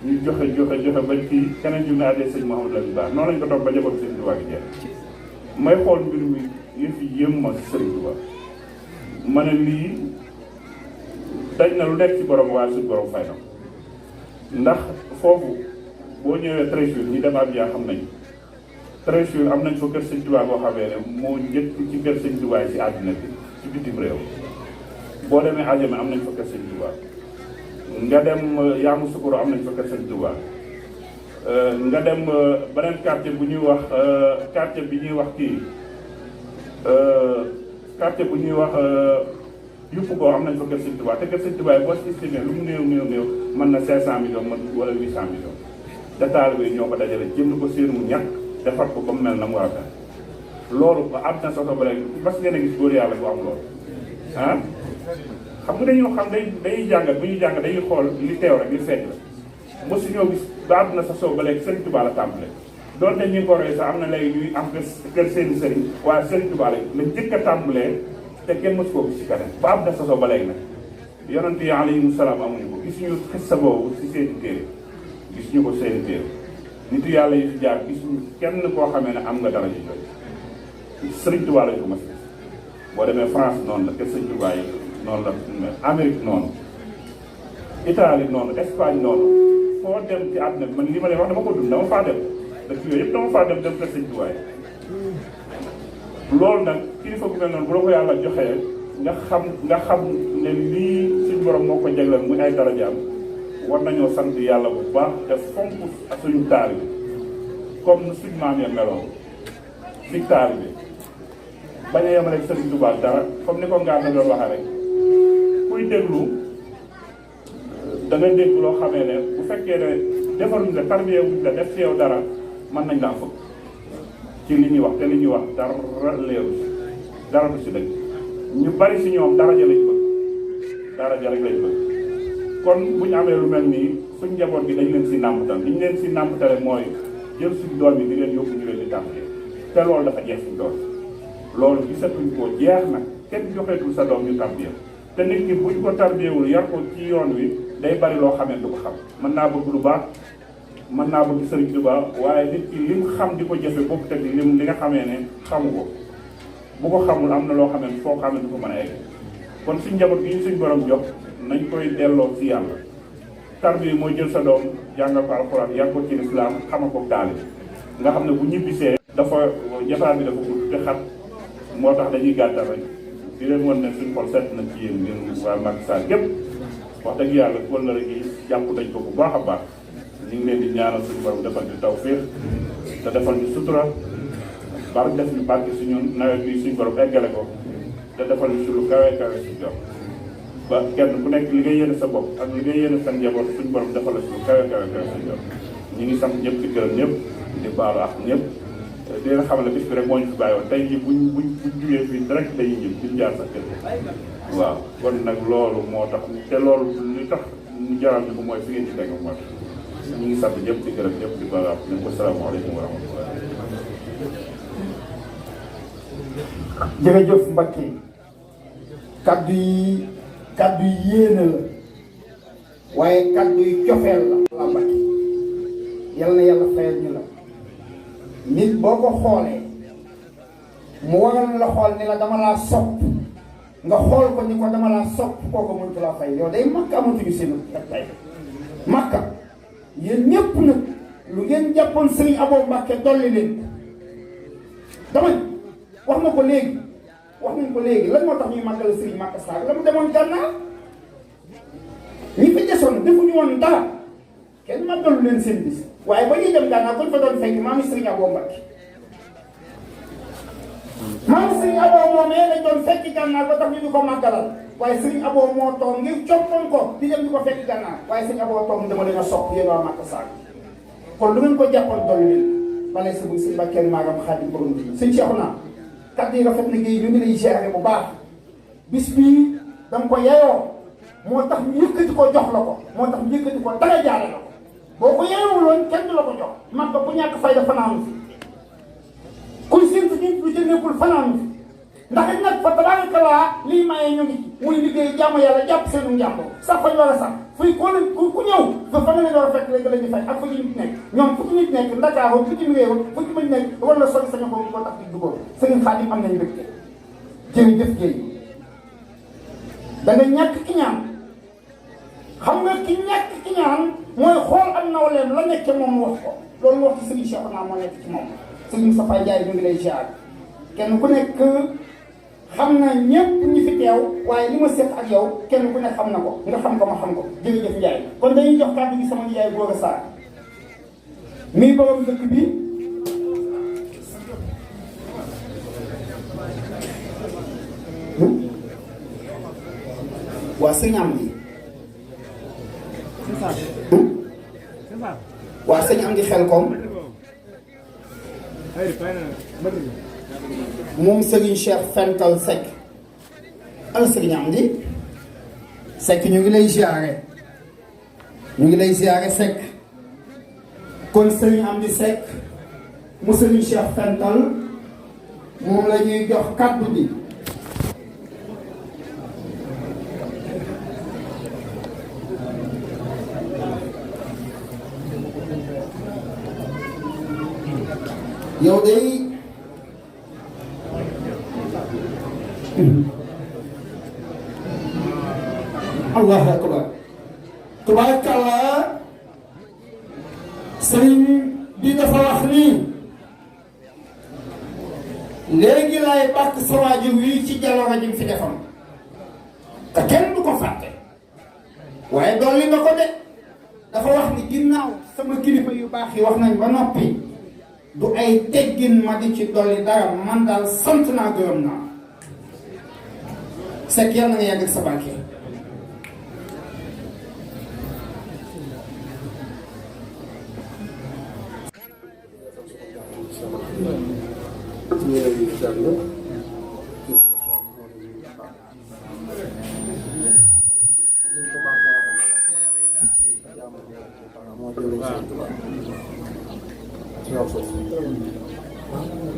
ñu joxe ba kii keneen jum ne abbee sëñ Mouhamadou Lamine Ba noonu lañ ko toog ba jaboot sëñ Touba gi jeex may xool mbir mi yëf yi yëm ma sëriñ Touba ma ne lii daj na lu nekk ci borom waaye suñ borom fay na ndax foofu boo ñëwee Treichville ñi dem ab yaa xam nañ Treichville am nañ fa kër sëñ Touba boo xamee ne moo njëkk ci kër sëñ Touba yi ci àddina bi ci bitim réew boo demee Adjamé am nañ fa kër sëñ Touba nga dem Yamoussoukro am nañ fa kër sëñ Touba nga dem beneen quartier bu ñuy wax quartier bi ñuy wax kii quartier bu ñuy wax yupp ko am nañ fa kër sëñ Touba te kër sëñ Touba boo si estimé lu mu néew mën na 500 millions wala 800 millions te taalibe ñoo ko dajale jënd ko seen mu ñàkk defar ko ba mu mel na mu war a mel loolu ba àddina soto ba léegi parce que ngeen a gis góor yàlla bu am loolu ah xam nga dañoo xam dañuy jàngat bu ñuy jàngat dañuy xool li teew rek li fekk la mosu ñoo gis ba àddina sa soo ba léegi sëñ Touba la tàmbale doonte ñu ngi ko roy sax am na léegi ñuy am kër seeni sëriñ waaye sëriñ Touba la njëkk a tàmbalee te kenn mosu koo gis ci kanam ba àddina sa soo ba léegi nag yonent yi alayhimu salaam amuñu ko gis ñu xissa boobu si seeni téere gis ñu ko seeni téere nitu yàlla yi fi jaar gis ñu kenn koo xamee ne am nga dara ji jooy sëriñ Touba lañ ko mas boo demee France noonu la kër sëriñ Touba yi noonu la Amérique noonu Italie noonu Espagne noonu foo dem ci àdduna bi man li ma leen wax dama ko dund dama faa dem dëkk yooyu yëpp dama faa dem kër sëriñ Touba yi loolu nag kilifa gu mel noonu bu la ko yàlla joxee nga xam ne lii suñu borom moo ko jagleel muy ay darajaam war nañoo sant yàlla bu baax te fonk ak suñu taalibe comme suñu maam ya meloon ci taalibe bañ a yemale Sëriñ Tuubaa dara comme ni ko ngaa na doon waxee rek kuy déglu da nga dégg loo xamee ne bu fekkee ne defaruñ la tarbiyee wuñ la def ci yow dara mën nañ laa fëgg ci li ñuy wax te li ñuy wax dara leeru dara du si dëgg ñu bari si ñoom daraja lañ bëgg daraja rek lañ bëgg kon bu ñu amee lu mel nii suñ njaboot bi dañ leen si nàmpatal li ñu leen si nàmpatale mooy jël suñ doom yi di leen yóbbu ñu leen di tàmbalee te loolu dafa jeex suñ doom loolu gisatuñ ko jeex nag kenn joxeetul sa doom ñu tarbiyee te nit ki buñ ko tarbiyewul yar ko ci yoon wi day bari loo xamee du ko xam mën naa bëgg lu baax mën naa bëgg Sëriñ Tuubaa waaye nit ki lim xam di ko jëfe bokk teg li nga xamee ne xamu ko bu ko xamul am na loo xam ne foo xam ne du ko mën a egg kon suñ njaboot gi ñu suñ borom jox nañ koy delloo ci yàlla tarbiya mooy jël sa doom jàngal ko alxuraan yar ko ci lislaam xamal ko taali nga xam ne bu ñibbisee dafa jafaan bi dafa gudd te xat moo tax dañuy gàttal rek di leen wan ne suñ xol set na ci yéen ngeen waa Macky Sall gépp wax dëgg yàlla wëllëre gi jàpp nañ ko bu baax a baax ñu ngi leen di ñaanal suñu borom defal ñu tawfiix te defal ñu sutura bar def ñu barke suñu nawet bi suñu borom eggale ko te defal ñu si lu kawe kawe si jox ba kenn ku nekk li nga yéene sa bopp ak li nga yéene sa njaboot suñu borom defal la si lu kawe kawe kawe si jox ñu ngi sant ñëpp di gërëm ñëpp di baalu ak ñëpp di leen xamal ne bis bi rek moo ñu fi bàyyi woon tey jii buñ jugee fii direct dañuy ñëw duñ jaar sa kër waaw kon nag loolu moo tax te loolu li tax ñu jaral ñu ko mooy fi ngeen ci teg moo tax ñu ngi sant ñëpp di gërëm ñëpp di baalu ak ne ko salaamaaleykum wa rahmatulah.
jërëjëf Mbacké kaddu yi yéene la waaye kaddu yi cofeel la Mbacké yal na yàlla fayal ñu la nit boo ko xoolee mu waroon la xool ni la dama laa sopp nga xool ko ni ko dama laa sopp kooku mëntu la fay yow day Makka amatuñu seen ak tey Makka yéen ñëpp nag lu ngeen jàppoon Serigne Abo Mbacké dolli leen dama wax nañ ko léegi lan moo tax ñuy màggal Serigne Macky Sall la mu demoon Gànnaar ñi fi desoon defuñu woon dara kenn màggalu leen seen bis waaye ba ñuy dem Gànnaar kuñ fa doon fekk maami Serigne Abo Mbacké maami Serigne Abo moomee lañ doon fekk Gànnaar ba tax ñu di ko màggalal waaye Serigne Abo moo toog ngir coppoon ko di dem di ko fekk Gànnaar waaye Serigne Abo toog dama leen a sopp yéen waa Macky Sall kon lu ngeen ko jàppoon dolli leen balay sa bëgg Serigne Mbacké maagam Xaadim borom bi sëñ Cheikhouna kaddu yi rafet na géey ñu ngi lay gérer bu baax bis bii danga ko yeyoo moo tax ñu yëkkati ko jox la ko moo tax ñu yëkkati ko dara jaare la ko boo ko yeyoowuloon kenn du la ko jox man ko bu ñàkk fayda fanaanu fi kuy séntu nit lu ci nekkul fanaanu fi ndax it nag fa tabarakallah lii mayee ñu ngi ci muy liggéey jàmm yàlla jàpp seenu njàmbo sax fañ war a sax fuy ku ñëw fa fa nga leen war a fekk léegi la ñu fay ak fu ñu nit nekk ñoom fu ñu nit nekk Ndakaaru fu ñu réew fu ñu mën nekk war la sori saño ko moo tax di duggoon Serigne Khadim am nañu mbégte jërëjëf Guèye da nga ñàkk ki ñaan xam nga ki ñàkk ki ñaan mooy xool ak nawleem la nekk moom wax ko loolu wax ci Serigne Cheikhouna moo nekk ci moom Serigne Moustapha Ndiaye ñu ngi lay ziar kenn ku nekk xam na ñëpp ñi fi teew waaye li ma seet ak yow kenn ku ne xam na ko nga xam ko ma xam ko jërëjëf Ndiaye kon dañuy jox kàddu gi sama Ndiaye Gora Sarr mii borom dëkk bi waa sëñ Amdi waa sëñ Amdi Xelkom moom Serigne Cheikh Fental Seck ana Serigne Amdi Seck ñu ngi lay ziare Seck kon Serigne Amdi Seck mu Serigne Cheikh Fental moom la ñuy jox kàddu bi yow day Allahu akbar tabarakallah sëriñ bi dafa wax nii léegi lay bàkk sa waajur wi ci jaloore ji fi defam te kenn du ko fàtte waaye dolli nga ko de dafa wax ni ginnaaw sama kilifa yu baax yi wax nañ ba noppi du ay teggin ma di ci dolli dara man daal sant naa gërëm naa Seck yàlla nga yàgg ak sa barke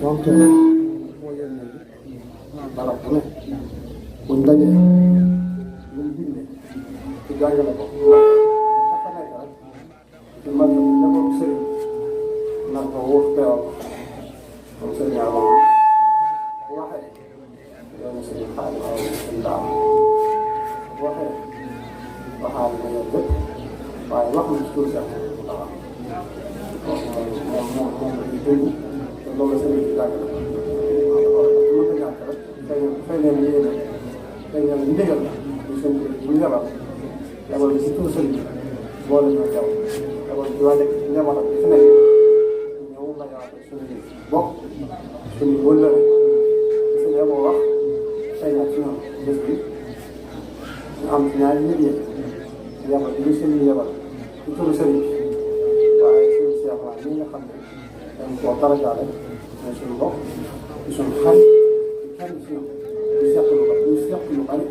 donc moo yéen ne barab bu ne buñ dajee luñ bindee ci jàngale ko dafa nekk rek ci man dafa ndigal ñu seen ñu yabal yabal bi si tur sëriñ bi boole ñoo jaw yabal bi waa nekk njabootam bi fi nekk ñëw la yaatu suñu bokk suñu wëllëre suñu yaboo wax xëy na ci ñoom bés bi ñu am ñaari nit ñi yabal bi ñu sëriñ yabal ci turu sëriñ bi waaye suñu Cheikh la ñi nga xam ne dañ koo darajaale mooy suñu mbokk di suñu xarit di kenn ci ñoom di seq lu bari ñu seq lu bari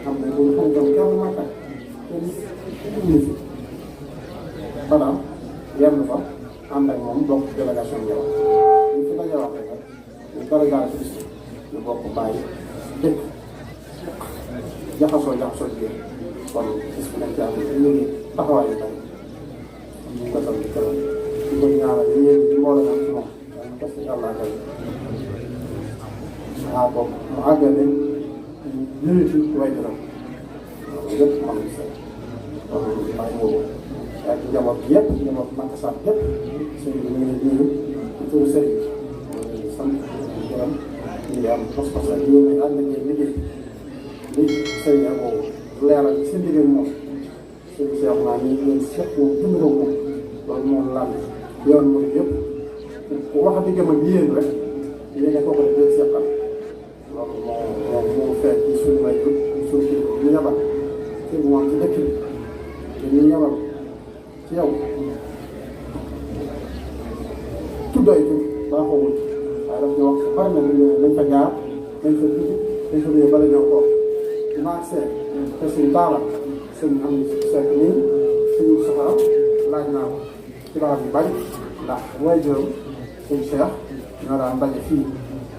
xam ne bu ñu xam dem kenn màkka kenn indi fi maanaam yenn fa ànd ak moom bokk délégation bi ñu fi daje wax rek ñu darajaale ci bis ñu bokk bàyyi dëkk jaxasoo biir kon gis bi nañ ci am ñu ngi taxawaay yu bari ñu ko tam di këram di ko ñaanal yéen di mbooloo am ci moom dañ ko si yàlla kay boobu mu àggale ñu ci way këram loolu yëpp xam nga sa loolu bàyyi boobu ak njaboot bi yëpp njaboot Maka Sarr yëpp sëriñ bi ñu ngi nuyu ci turu sëriñ bi ñu sant di gërëm ñu am pas-pas ak yéen a ànd ak yéen liggéey li sëriñ ak boobu leeral ci seen liggéey moom sëriñ Cheikh naa ñu leen seq moom dund ko moom loolu moom lan yoon moom yëpp ku wax diggam ak yéen rek yéen a ko ko def seqal loolu moo feeñ ci suñu may suñu ñu yabal ci moom ci dëkk bi ñu yabal ci yow tudd ay tur baaxoowul waaye daf ñu wax bari na nañ fa jaar nañ fa dugg nañ fa ñëw bala ñoo ko naag seet te suñu taala suñ am seet nii suñu soxla laaj naa ko ci barab yu bari ndax way juróom suñu Cheikh ñoo daan daje fii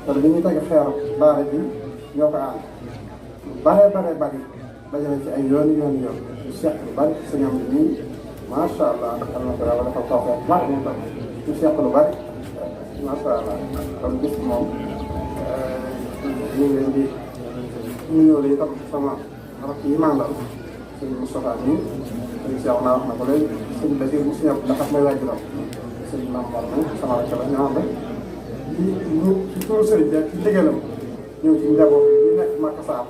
te bi ñu teg xeer daara bi ñoo ko ànd bare dajale ci ay yoon ñu seq lu bari suñu am nii macha allah xam na ko yàlla dafa tawfeex baax moom tam ñu seq lu bari macha allah kon gis moom ñu ngi leen di ñëw li tam sama rakk yi mandal sëñ Moustapha nii sëñ Cheikh naa wax na ko léegi sëñ Basir bu suñu ndax may waajuram sëñ Mamor nag sama rakk la ñu ànd ñu ci turu sëriñ bi ci ndigalam ñëw ci njaboot yi nekk Maka Sarr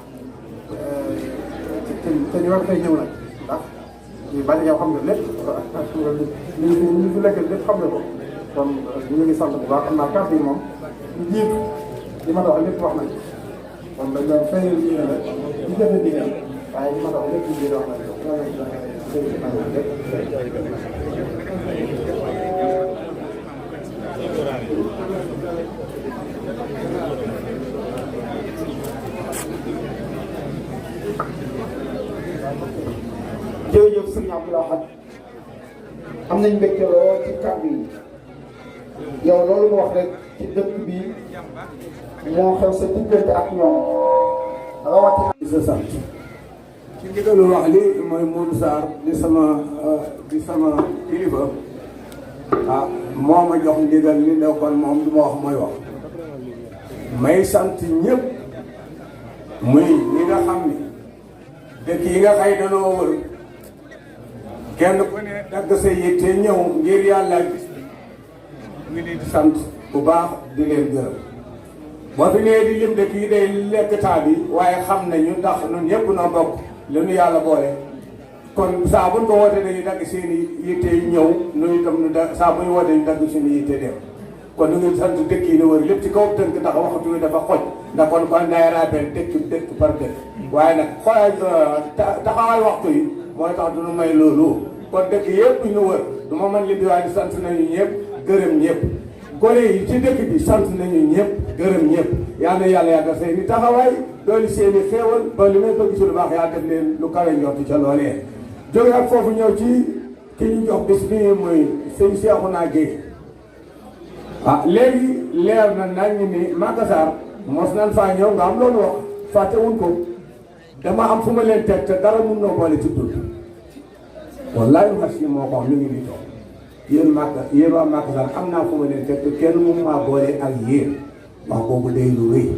te ñu war fay ñëw nag ndax ñu bari yow xam nga lépp ñu fi lekkal lépp xam nga ko kon ñu ngi sant bu baax xam naa kàddu yi moom ñu jiitu li ma wax lépp wax nañ kon dañ doon fayal lii ne rek ñu jëfe digal waaye li ma wax lépp ñu jiitu wax nañ ko
jërëjëf sëñ Abdou Lahad am nañ mbégte lool ci kàddu yi yow loolu mu wax rek ci dëkk bi moo xew sa diggante ak ñoom rawatina
sa sant ci ndigalu wax li mooy Modou Sarr di sama kilifa moo ma jox ndigal li ne kon moom du ma wax mooy wax may sant ñëpp muy ñi nga xam ni dëkk yi nga xëy danoo wër kenn ku ne dagg sa yitte ñëw ngir yàlla gis bi mu ngi leen di sant bu baax di leen gërëm boo fi nee di lim dëkk yi day lekk taa bi waaye xam nañu ndax ñun ñëpp noo bokk li nu yàlla boole kon saa buñ ko wootee dañuy dagg seen i yitte ñëw nu itam nu da saa bu ñu wootee ñu dagg suñu yitte dem kon nu ngi sant dëkk yi ne wër lépp ci kaw tënk ndax waxtu wi dafa xoj ndax kon day rappel dëkk par dëkk waaye nag xoolal taxawaay waxtu yi mooy tax du nu may loolu kon dëkk yëpp ñu wër du ma mën li bi waaye sant nañu ñëpp gërëm ñëpp gone yi ci dëkk bi sant nañu ñëpp gërëm ñëpp yal na yàlla yàggal seen i taxawaay dooli seen i xéewal ba li may bëgg ci lu baax yàlla def leen lu kawe njort ca loolee jóge ak foofu ñëw ci ki ñu jox bis bi muy sëñ Cheikhouna Gueye léegi leer na nañ ni Maka Sarr mos nañ faa ñëw nga am loolu wax fàttewuñ ko dama am fu ma leen teg te dara mun noo boole ci dund wallaay xas yi moo ko wax mi ngi nii toog yéen waa Maka Sarr am naa fu ma leen teg te kenn mu maa boole ak yéen wax boobu day lu rëy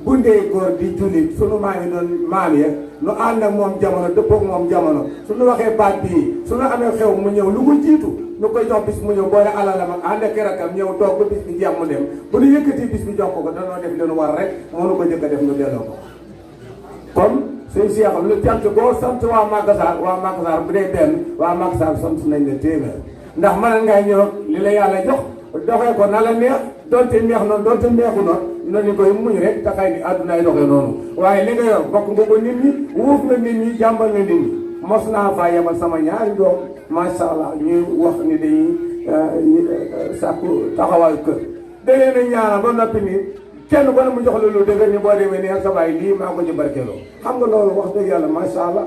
bu ndee góor di jullit sunu maam yi doon maam ya nu ànd ak moom jamono dëppook moom jamono suñu waxee baat bii suñu amee xew mu ñëw lu ko jiitu ñu koy jox bis mu ñëw boole alalam ak ànd ak rakam ñëw toog ba bis bi jeex mu dem bu ñu yëkkati bis bi jox ko danoo def leen war rek moo nu ko jëkk a def nu delloo ko kon
sëñ Cheikh lu cant koo sant waa Makassar bu dee benn waa Makassar sant nañ la téeméer ndax mën ngay ñëw li la yàlla jox doxee ko na la neex donte neex noonu donte neexu noonu nañu koy muñ rek taxay ni àdduna ay doxee noonu waaye li nga yor bokk nga ko nit ñi wuuf nga nit ñi jàmbal nga nit ñi mos naa faa yebal sama ñaari doom macha allah ñuy wax ni dañuy sàkku taxawaayu kër da leen a ñaanal ba noppi ni kenn ko ne mu jox la lu dëgër ni boo demee nii ak sa baay lii maa ko ci barkeeloo xam nga loolu wax dëgg yàlla macha allah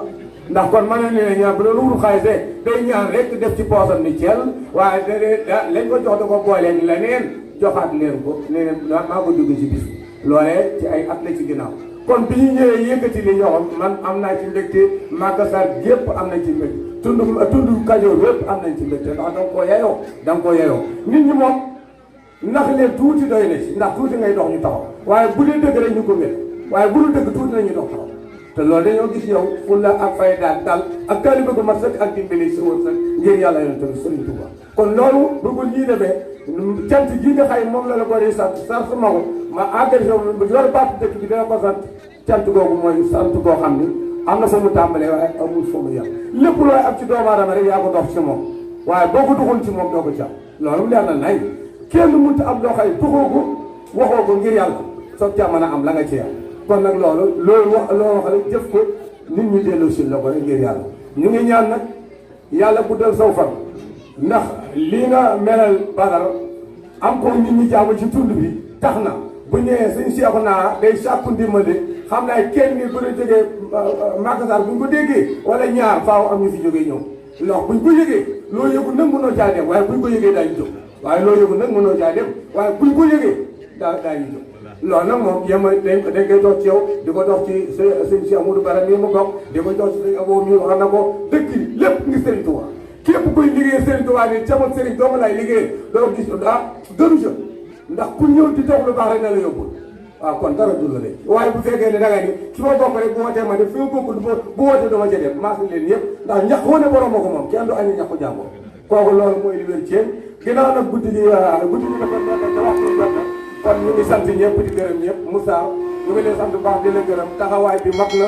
ndax kon mën na ne ñaan bu doon wuru xaalis day ñaan rek def ci poosam ni ceel waaye lañ ko jox da ko booleeg leneen joxaat leen ko leneen maa ko dugg ci bis loolee ci ay at la ci ginnaaw kon bi ñu ñëwee yëkkati li ñoxam man am naa ci mbégte Makassar gépp am nañ ci mbégte tund Kajoor yépp am nañ ci mbégte ndax da nga koo yeyoo nit ñi moom ndax leen tuuti doy na ci ndax tuuti ngay dox ñu taxaw waaye bu dee dëgg rek ñu ko mel waaye bu dul dëgg tuuti nañu dox taxaw te loolu dañoo gis yow fulla ak fay dal ak taalibe gu mat sëkk ak dimbali sa wërsëg ngir yàlla yoon tamit Sëriñ Tuuba kon loolu bëggul ñuy defee cant gi nga xay moom la ko di sant sant ma ko ma engrais bu yor baatu dëkk bi dina ko sant cant googu mooy sant koo xam ni am na fa mu tàmbalee waaye amul fa mu yàq lépp looy am ci doomu aadama rek yaa ko dox ci moom waaye boo ko duxul ci moom doo ko jàpp loolu leer na nay kenn mënut a am loo xay duxoo ko waxoo ko ngir yàlla soo ca mën a am la nga ci yàlla kon nag loolu wax rek jëf ko nit ñi delloo si la ko rek ngir yàlla ñu ngi ñaan nag yàlla guddal saw fan ndax lii nga melal Badar am ko nit ñi jaamu ci tund bi tax na bu ñëwee suñ seexu naa day sàkku ndimbali xam naa kenn ni bu ñu jógee Makassar buñ ko déggee wala ñaar faaw am ñu fi jógee ñëw ndax buñ ko yëgee loo yëgu nag mënoo caa dem waaye buñ ko yëgee daañu jóg waaye loo yëgu nag mënoo caa dem waaye buñ ko yëgee daañu jóg loolu nag moom yéen dañ koy dox ci yow di ko dox ci sëñ Cheikh Amadou Bara mii mu bokk di ko dox ci sëñ Abo mii wax na ko dëkk lépp ngi Serigne Touba képp kuy liggéey Serigne Touba ni camal Serigne doomu lay liggéey doo gis gënu ca ndax ku ñëw di dox lu baax rek na la yóbbul waaw kon dara dul la de waaye bu fekkee ne da nga ni su ma bokk rek bu wootee ma def fi ma bokkul bu wootee dama ca dem maas leen yëpp ndax ñax wane borom ma ko moom kenn du añu ñaxu jàmbur kooku loolu mooy li wér ceeb ginnaaw nag guddi gi dafa waxtu jot na kon ñu ngi sant ñëpp di gërëm ñëpp Moussa ñu ngi leen sant bu baax di la gërëm taxawaay bi mat na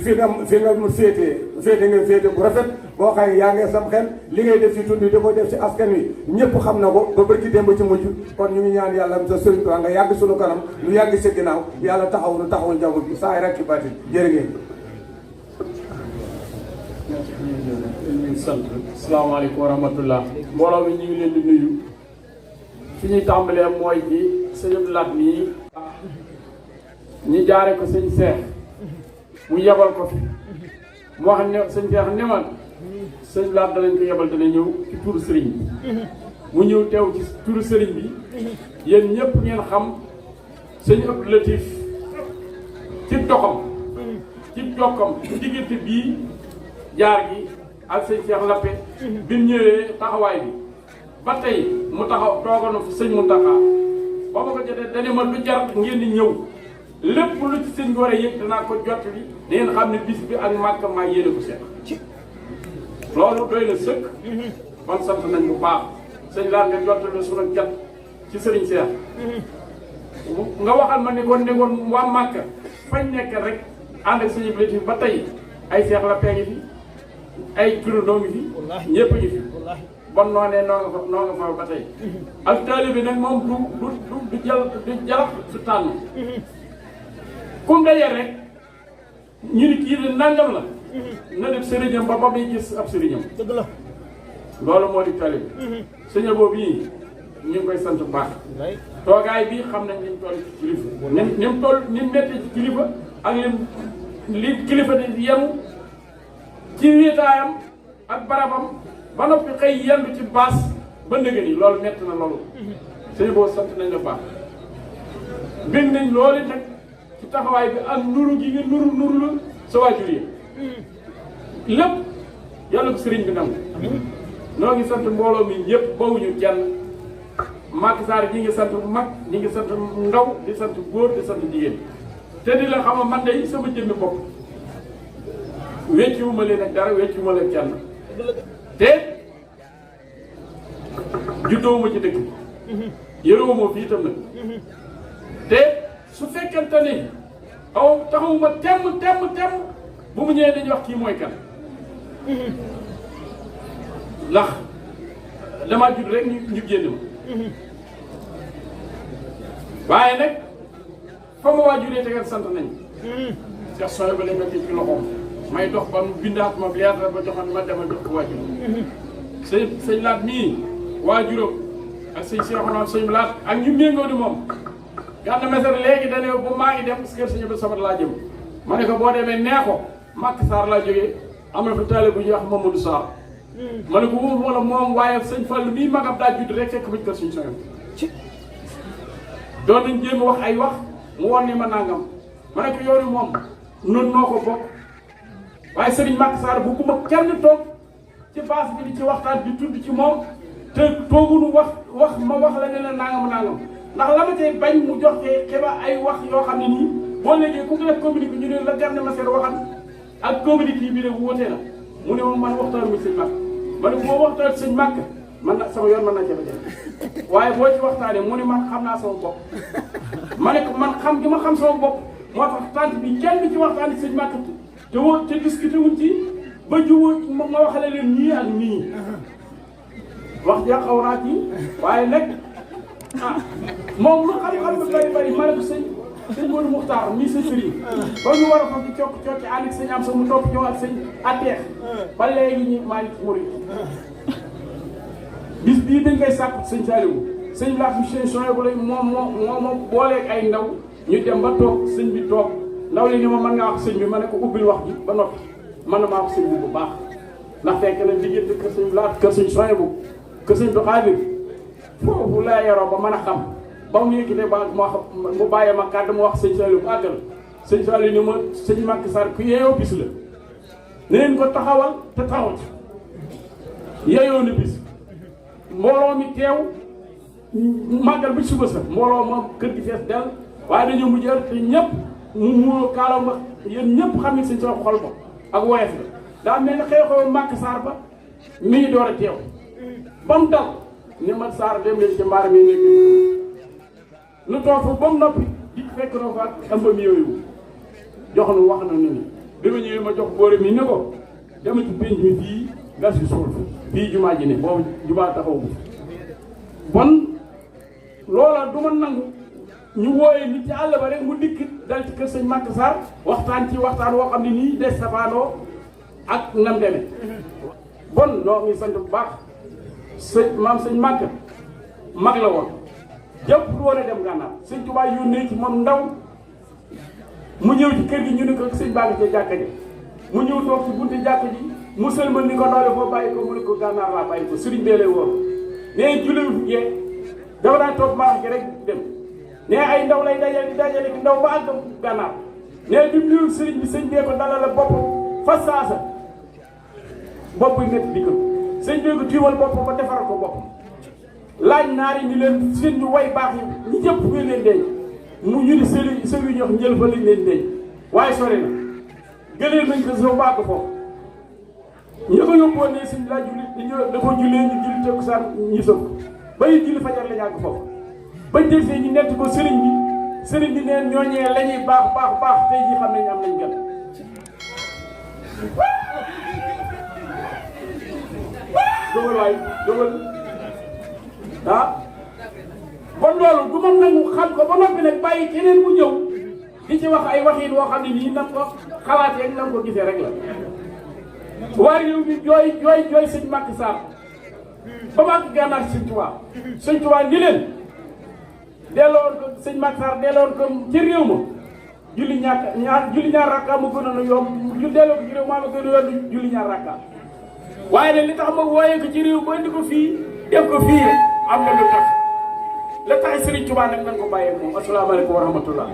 fi nga mu féete bu rafet boo xëy yaa ngi sam xel li ngay def ci tund di ko def ci askan wi ñëpp xam na ko ba bërki démb ci mujj kon ñu ngi ñaan yàlla sa sëriñ Tuubaa nga yàgg suñu kanam lu yàgg sa ginnaaw yàlla taxaw nu taxaw njaboot bi saa yi rek ci bàtti jërë ngeen
ñu sant asalaamaaleykum wa rahmatullah mbooloo mi ñu ngi leen di nuyu fi ñuy tàmbalee mooy ci sëñ Abdou Lahad nii ñu jaare ko sëñ Seex mu yebal ko fi mu wax ne sëñ Seex ne man sëñ Lahad danañ ko yebal dana ñëw ci turu sëriñ bi mu ñëw teew ci turu sëriñ bi yéen ñëpp ngeen xam sëñ Abdou Latif ci doxam ci jokkam ci diggante bii jaar gi ak sëñ Seex Lappe bi mu ñëwee taxawaay bi ba tey mu taxaw toogoon na fi sëñ Mountakha ba ma ko jotee dañu ma lu jar ngeen di ñëw lépp lu ci sëñ bi war a yëg danaa ko jot bi da ngeen xam ne bis bi ak màkk maa yéene ko seet loolu doy na sëkk kon sant nañ bu baax sëñ Lahad nga jottali suñu jot ci sëriñ Seex nga waxal ma ne kon waa màkk fañ nekk rek ànd ak sëñ Ibrahima ba tey ay Seex Lappe ngi fi ay turandoo ngi fi ñëpp ngi fi bon noonee noo nga fa ba tey ak taalibe bi nag moom du jalax su tànn comme dajee rek ñu ni kii de nangam la na def sëriñam ba muy gis ab sëriñam dëgg la loolu moo di taalibe sëñ boobu yi ñu ngi koy sant bu baax toogaay bi xam nañ niñ toll ci kilifa ni mu toll ni mu mettee ci kilifa ak li kilifa di yenu ci wéetaayam ak barabam ba noppi xëy yendu ci baas ba ndëgë ni loolu nett na loolu sëñ boo sant nañ la baax bég nañ loolu nag ci taxawaay bi ak nuru gi nga nuru la sa waajur yi lépp yàlla ko sëriñ bi nangu noo ngi sant mbooloo mi ñëpp bawuñu kenn Macky Sall ñi ngi sant mag ñi ngi sant ndaw di sant góor di sant jigéen te di la xama man de sama jëmmi bopp wecciwuma leen ak dara wecciwuma leen kenn te juddoowuma ci dëkk yërewuma fii itam nag te su fekkente ni aw taxawuma temm bu mu ñëwee dañuy wax kii mooy kan ndax damaa judd rek ñu génn ma waaye nag fa ma waajuree tegal sant nañ Cheikh Soye ba lañ ma ci loxoom may dox ba mu bindaat ma leetar ba joxoon ma demal jox ko waajur sëñ Laat mii waajuram ak sëñ Cheikhouna sëñ Laat ak ñu méngoo di moom Gana Messere léegi dañu bu maa ngi dem kër sëñ Abdou Samad laa jëm ma ne ko boo demee nee ko Màkk Sarr laa jógee am na fa taale bu ñuy wax Mamadou Sarr ma ne ko wóobu ma la moom waaye sëñ Fall mii magam daa judd rek fekk buñ kër suñu soyam doon nañ jéem a wax ay wax mu woon ni ma nangam ma ne ko yoonu moom noonu noo ko bokk waaye sëriñ Màkk Sarr bu ku ma kenn toog ci base bi di ci waxtaan di tudd ci moom te toogunu wax ma wax la ne la nangam ndax la ma cay bañ mu jox xibaar ay wax yoo xam ne nii boo léegi ku ko def communiqué ñu ne la Gana Messere waxal ak communiqué bi rek wóotee na mu ne moom man waxtaan muy sëñ Màkk ma ne boo waxtaan sëñ Màkk man na sama yoon mën na jafe-jafe waaye boo ci waxtaanee mu ne man xam naa sama bopp ma ne ko man xam gi ma xam sama bopp moo tax tant bi kenn ci waxtaan sëñ Màkk te discuté wuñ ci ba juwoo ma waxale leen nii ak nii wax ja xaw naa ci waaye nag moom lu xam-xam bi bari ma ne ko sëñ Modou Muxtaar mii sa sëriñ ba ñu war a fa ci cokki ànd ak sëñ am sa mu topp ñëw ak sëñ atteex ba léegi ñi maa ngi ci murid bis bii dañ koy sàkku sëñ Saliou sëñ Laat monsieur Soye bu lay moom booleeg ay ndaw ñu dem ba toog sëñ bi toog ndaw li ni ma mën ngaa wax sëñ bi ma ne ko ubbil wax ji ba noppi mën na maa wax sëñ bi bu baax ndax fekk na diggante kër sëñ Laat kër sëñ Soye bu kër sëñ Abdou Khadir foofu laa yoroo ba mën a xam ba mu yëkkatee ba mu bàyyee ma kàddu mu wax sëñ Saliou bu àggal sëñ Saliou ni ma sëñ Màkk Sarr ku yeeyoo bis la neen ko taxawal te taxaw ci yeeyoo na bis mbooloo mi teew màggal bi suba sa mbooloo ma kër gi fees del waaye dañoo mujj te ñëpp mu muuroo kaalaw nga yéen ñëpp xam ne sëñ Saliou xol ba ak woyof la daa mel ni xew-xewu Màkk Sarr ba mi ngi door a teew ba mu dal ni ma Sarr dem leen ci mbaar mi nekk nu toog fa ba mu noppi di fekk na fa ëmbam yooyu jox nu wax na ni bi ma ñëwee ma jox boore mi ne ko dama ci pénc mi fii gas yi suul fii jumaa ji ne boobu jumaa taxaw bu bon loola du ma nangu ñu wooyee nit ci àll ba rek mu dikk dal ci kër sëñ Màkk Sarr waxtaan ci waxtaan woo xam ne nii des safaanoo ak nam deme bon noo ngi sant bu baax maam sëñ Màkk mag la woon jëpp du war a dem gànnaar sëñ Tuubaa yónnee ci moom ndaw mu ñëw ci kër gi ñu ne ko sëñ baa ngi ci jàkka ji mu ñëw toog ci bunti jàkka ji mu sëlmal ni ko doole foo bàyyi ko mu ne ko gànnaar laa bàyyi ko sëriñ bee lay woon nee julli gee dafa daan toog maax gi rek dem nee ay ndaw lay dajale ndaw ba àgg gànnaar nee bi mu ñëw sëriñ bi sëñ bee ko dalal la bopp fa saasa bopp yi métti di ko sëñ bee ko tiiwal bopp ba defaral ko bopp laaj naari ni leen seen ñu way baax yi ñu jëpp ngeen leen denc mu ñu ni sëriñ ñox njël fa lañ leen denc waaye sore na gëneel nañ ko soo bàgg foofu ñu ko yóbboon ne sëñ laa julli da ko jullee ñu julli tekku saan ñu sëf ba ñu julli fajar la ñàkk foofu bañ desee ñu nett ko sëriñ bi neen ñooñee la ñuy baax tey ji xam nañ am nañ gan dogal waay dogal bon loolu du ma nangu xam ko ba noppi nag bàyyi keneen bu ñëw di ci wax ay waxin woo xam ne nii nam ko xalaatee ak nam ko gisee rek la waaye réew mi jooy sëñ Màkk Sarr ba Màkk gànnaar sëñ Tuubaa ni leen delloon ko sëñ Màkk Sarr delloon ko ci réew ma julli ñaar rakka ma gënoon a yomb ñu delloo ko ci réew maa ma gën a yomb julli ñaar rakka waaye nag li tax ma wooyee ko ci réew ba indi ko fii def ko fii am na lu tax la tax Serigne Touba nag nan ko bàyyee moom asalaamaaleykum wa rahmatullah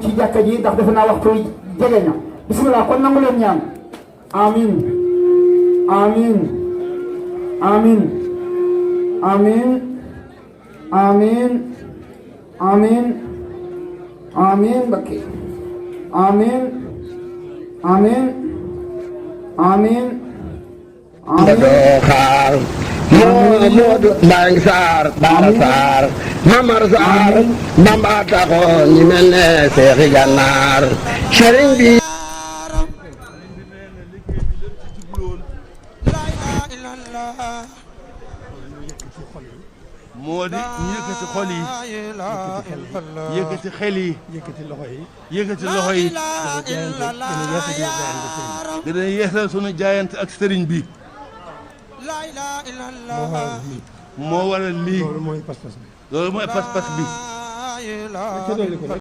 ci jàkka ji ndax defe naa waxtu jege na bismillah kon nangu leen ñaan amin amin amin amin amin amin amin Mbakke amin amin amin
xaar Moodu Mbang Sarr Bara Sarr Mamar Sarr Bamba taxoon ñi mel ne Seexi Gànnaar sëriñ bi
moo di ñu yëkkati xol yi yëkkati xel yi
yëkkati loxo yi
yëkkati loxo yi gën a yeesal sunu jaayante ak sëriñ bi moo waral lii
loolu mooy pas-pas bi
loolu mooy pas-pas bi